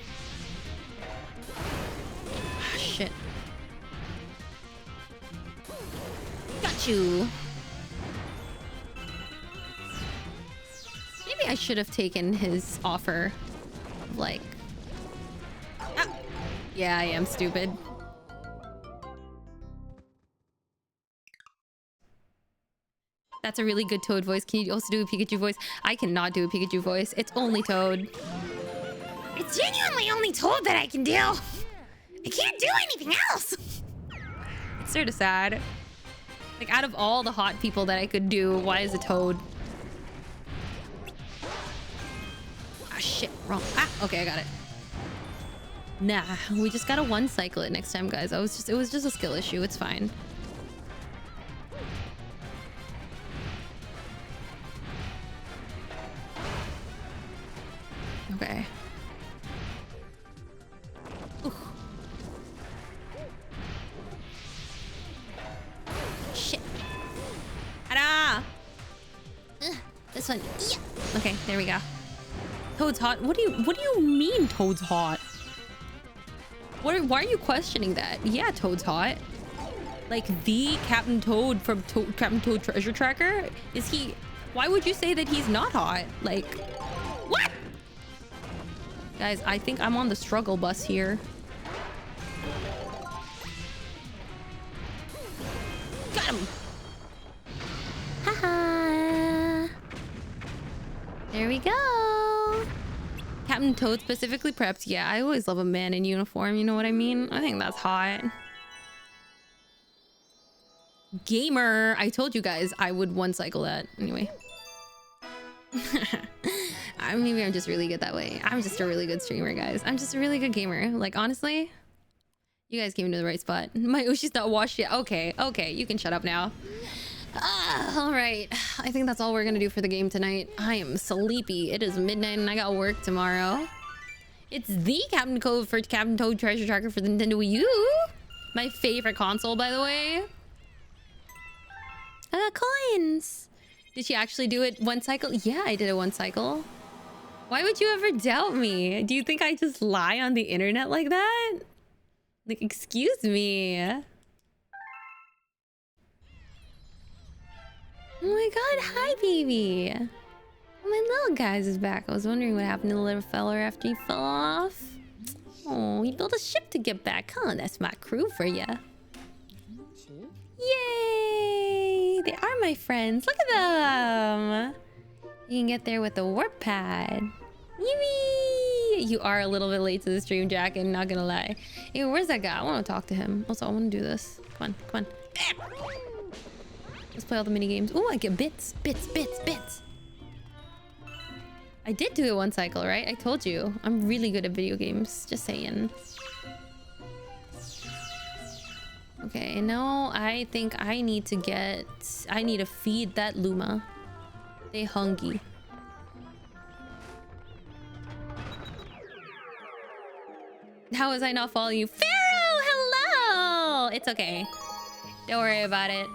Ah, shit. Got you. Maybe I should have taken his offer. Like... Ah. Yeah, I am stupid. That's a really good Toad voice. Can you also do a Pikachu voice? I cannot do a Pikachu voice. It's only Toad. It's genuinely only Toad that I can do. I can't do anything else. It's sort of sad. Like, out of all the hot people that I could do, why is it Toad? Ah, shit. Wrong. Ah, okay, I got it. Nah, we just gotta one cycle it next time, guys. It was just a skill issue. It's fine. Okay. Ooh. Shit. Ta-da! This one. Yeah. Okay, there we go. Toad's hot. What do you mean Toad's hot? Why are you questioning that? Yeah, Toad's hot. Like the Captain Toad from Captain Toad Treasure Tracker? Is he... Why would you say that he's not hot? Like... What? Guys, I think I'm on the struggle bus here. Got him! Haha! There we go! Captain Toad specifically prepped. Yeah, I always love a man in uniform, you know what I mean? I think that's hot. Gamer! I told you guys I would one cycle that. Anyway. Maybe I'm just really good that way. I'm just a really good streamer, guys. I'm just a really good gamer. Like, honestly, you guys came to the right spot. My Oshi's not washed yet. Okay, you can shut up now. All right. I think that's all we're gonna do for the game tonight. I am sleepy. It is midnight and I got work tomorrow. It's the Captain Code for Captain Toad Treasure Tracker for the Nintendo Wii U. My favorite console, by the way. I got coins. Did she actually do it one cycle? Yeah, I did it one cycle. Why would you ever doubt me? Do you think I just lie on the internet like that? Like, excuse me. Oh my god, hi baby. My little guy's is back. I was wondering what happened to the little fella after he fell off. Oh, he built a ship to get back, huh? That's my crew for ya. Yay! They are my friends. Look at them. You can get there with the warp pad. Yee! You are a little bit late to the stream, Jack, and not gonna lie. Hey, where's that guy? I want to talk to him. Also, I want to do this. Come on. Let's play all the mini games. Oh, I get bits. I did do it one cycle, right? I told you. I'm really good at video games. Just saying. Okay, now I think I need to feed that Luma. They hungry. How was I not following you? Pharaoh, hello! It's okay. Don't worry about it.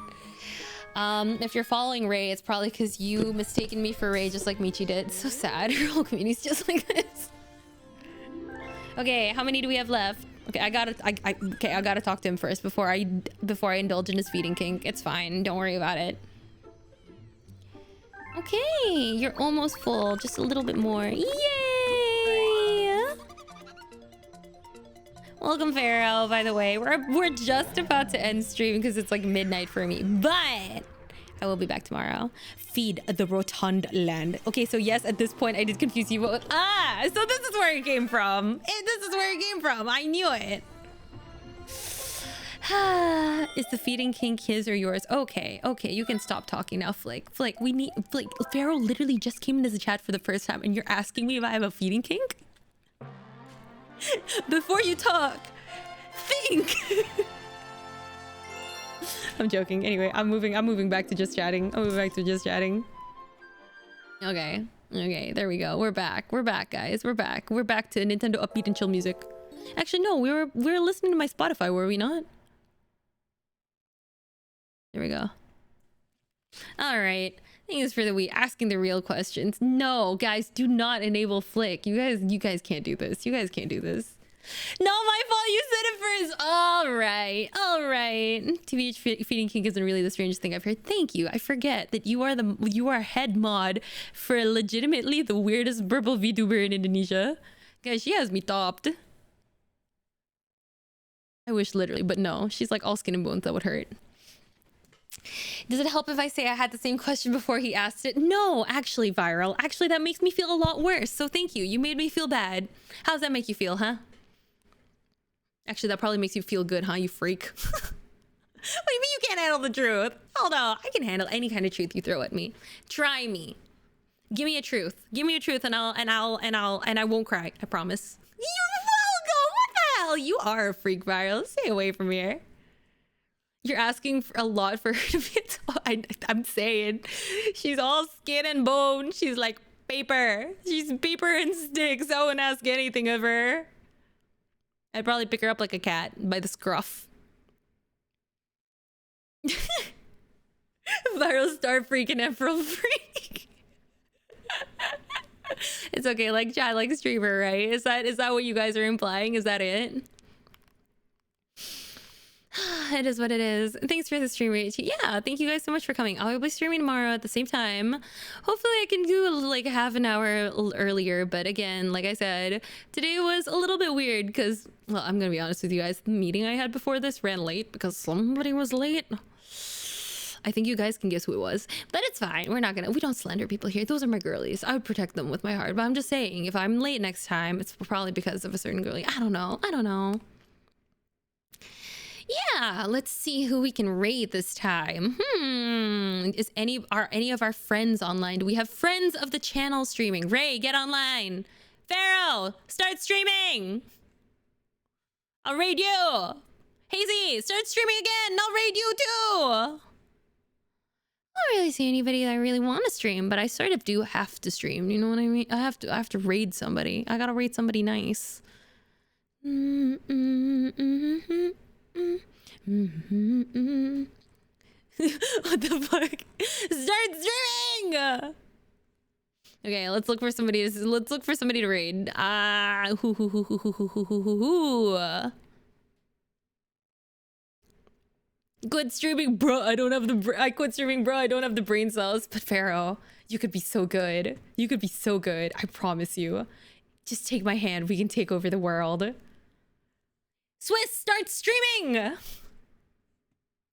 If you're following Ray, it's probably because you mistaken me for Ray just like Michi did. So sad. Her whole community's just like this. Okay, how many do we have left? Okay, I gotta talk to him first before I indulge in his feeding kink. It's fine. Don't worry about it. Okay, you're almost full. Just a little bit more. Yay! Welcome, Pharaoh, by the way. We're just about to end stream because it's like midnight for me. But I will be back tomorrow. Feed the rotund land. Okay, so yes, at this point I did confuse you both. So this is where it came from. This is where it came from. I knew it. Is the feeding kink his or yours? Okay, you can stop talking now, Flick. Flick, Pharaoh literally just came into the chat for the first time and you're asking me if I have a feeding kink? Before you talk, think. I'm joking. Anyway, I'm moving back to just chatting. Okay, there we go. We're back, guys. We're back to Nintendo upbeat and chill music. Actually, no, we were listening to my Spotify, were we not? There we go. All right. Thanks for asking the real questions. No, guys, do not enable Flick. You guys can't do this. Not my fault. You said it first. All right. TBH feeding kink isn't really the strangest thing I've heard. Thank you. I forget that you are head mod for legitimately the weirdest purple VTuber in Indonesia. Guys, she has me topped. I wish literally, but no. She's like all skin and bones. That would hurt. Does it help if I say I had the same question before he asked it? No, actually, Viral. Actually, that makes me feel a lot worse. So thank you. You made me feel bad. How does that make you feel, huh? Actually, that probably makes you feel good, huh, you freak? What do you mean you can't handle the truth? Hold on. I can handle any kind of truth you throw at me. Try me. Give me a truth. And I won't cry. I promise. You're welcome. What the hell? You are a freak, Viral. Stay away from here. You're asking for a lot for her to be I'm saying. She's all skin and bone. She's like paper. She's paper and sticks. I wouldn't ask anything of her. I'd probably pick her up like a cat by the scruff. Viral star freak and Emerald freak. It's okay, like chat, like streamer, right? Is that what you guys are implying? Is that it? It is what it is. Thanks for the stream, Rachie. Yeah, thank you guys so much for coming. I'll be streaming tomorrow at the same time. Hopefully I can do like half an hour earlier, but again, like I said, today was a little bit weird because, well, I'm gonna be honest with you guys, the meeting I had before this ran late because somebody was late. I think you guys can guess who it was, but it's fine. We don't slander people here. Those are my girlies. I would protect them with my heart, but I'm just saying, if I'm late next time, it's probably because of a certain girlie. I don't know. Yeah, let's see who we can raid this time. Are any of our friends online? Do we have friends of the channel streaming? Ray, get online. Pharaoh, start streaming. I'll raid you. Hazy, start streaming again. I'll raid you too. I don't really see anybody that I really want to stream, but I sort of do have to stream. You know what I mean? I have to raid somebody. I gotta raid somebody nice. What the fuck? Start streaming! Okay, let's look for somebody to raid. Quit streaming, bro. I quit streaming, bro. I don't have the brain cells. But Pharaoh, you could be so good. I promise you. Just take my hand. We can take over the world. Swiss, start streaming!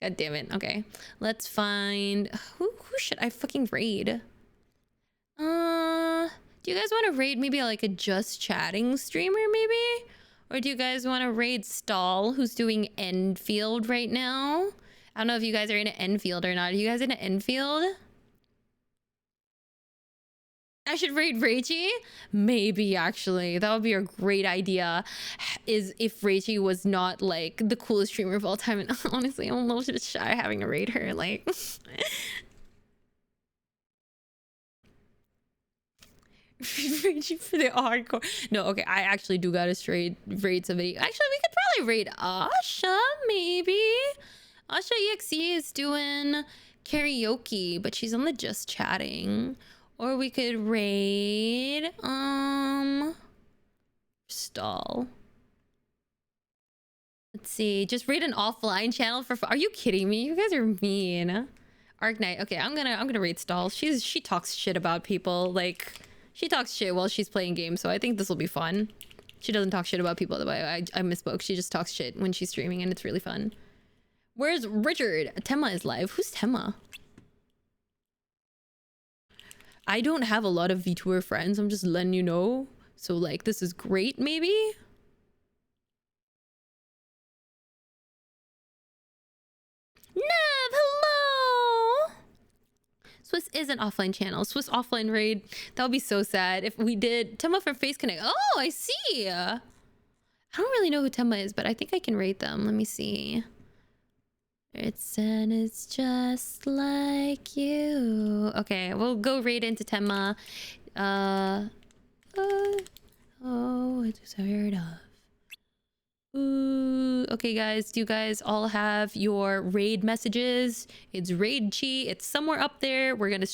God damn it. Okay. Let's find... Who should I fucking raid? Do you guys want to raid maybe like a just chatting streamer maybe? Or do you guys want to raid Stall, who's doing Enfield right now? I don't know if you guys are into Enfield or not. Are you guys into Enfield? I should raid Rachie? Maybe, actually. That would be a great idea. Is if Rachie was not, like, the coolest streamer of all time. And honestly, I'm a little bit shy having to raid her. Like... Rachie for the hardcore. No, okay, I actually do gotta raid somebody. Actually, we could probably raid Asha, maybe. Asha EXE is doing karaoke, but she's on the just chatting. Or we could raid stall. Let's see. Just raid an offline channel for are you kidding me? You guys are mean. Arknight. Okay, I'm gonna raid stall. She talks shit about people. Like, she talks shit while she's playing games, so I think this will be fun. She doesn't talk shit about people, the way I misspoke. She just talks shit when she's streaming, and it's really fun. Where's Richard? Tema is live. Who's Tema? I don't have a lot of VTuber friends. I'm just letting you know. So, like, this is great, maybe? Nev, hello! Swiss is an offline channel. Swiss offline raid. That would be so sad if we did. Tema from Face Connect. Oh, I see. I don't really know who Tema is, but I think I can raid them. Let me see. It's just like you. Okay, we'll go raid into Tema. Oh, it's heard of. Ooh, okay, guys. Do you guys all have your raid messages? It's rachie. It's somewhere up there. We're gonna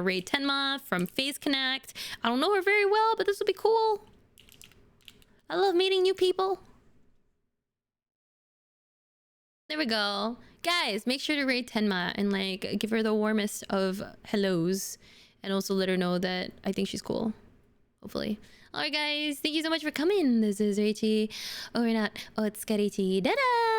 raid Tenma from Face Connect. I don't know her very well, but this will be cool. I love meeting new people. There we go. Guys, make sure to raid Tenma and, like, give her the warmest of hellos. And also let her know that I think she's cool. Hopefully. Alright, guys. Thank you so much for coming. This is Rachie. Oh, we're not. Oh, it's Scary T. Da-da!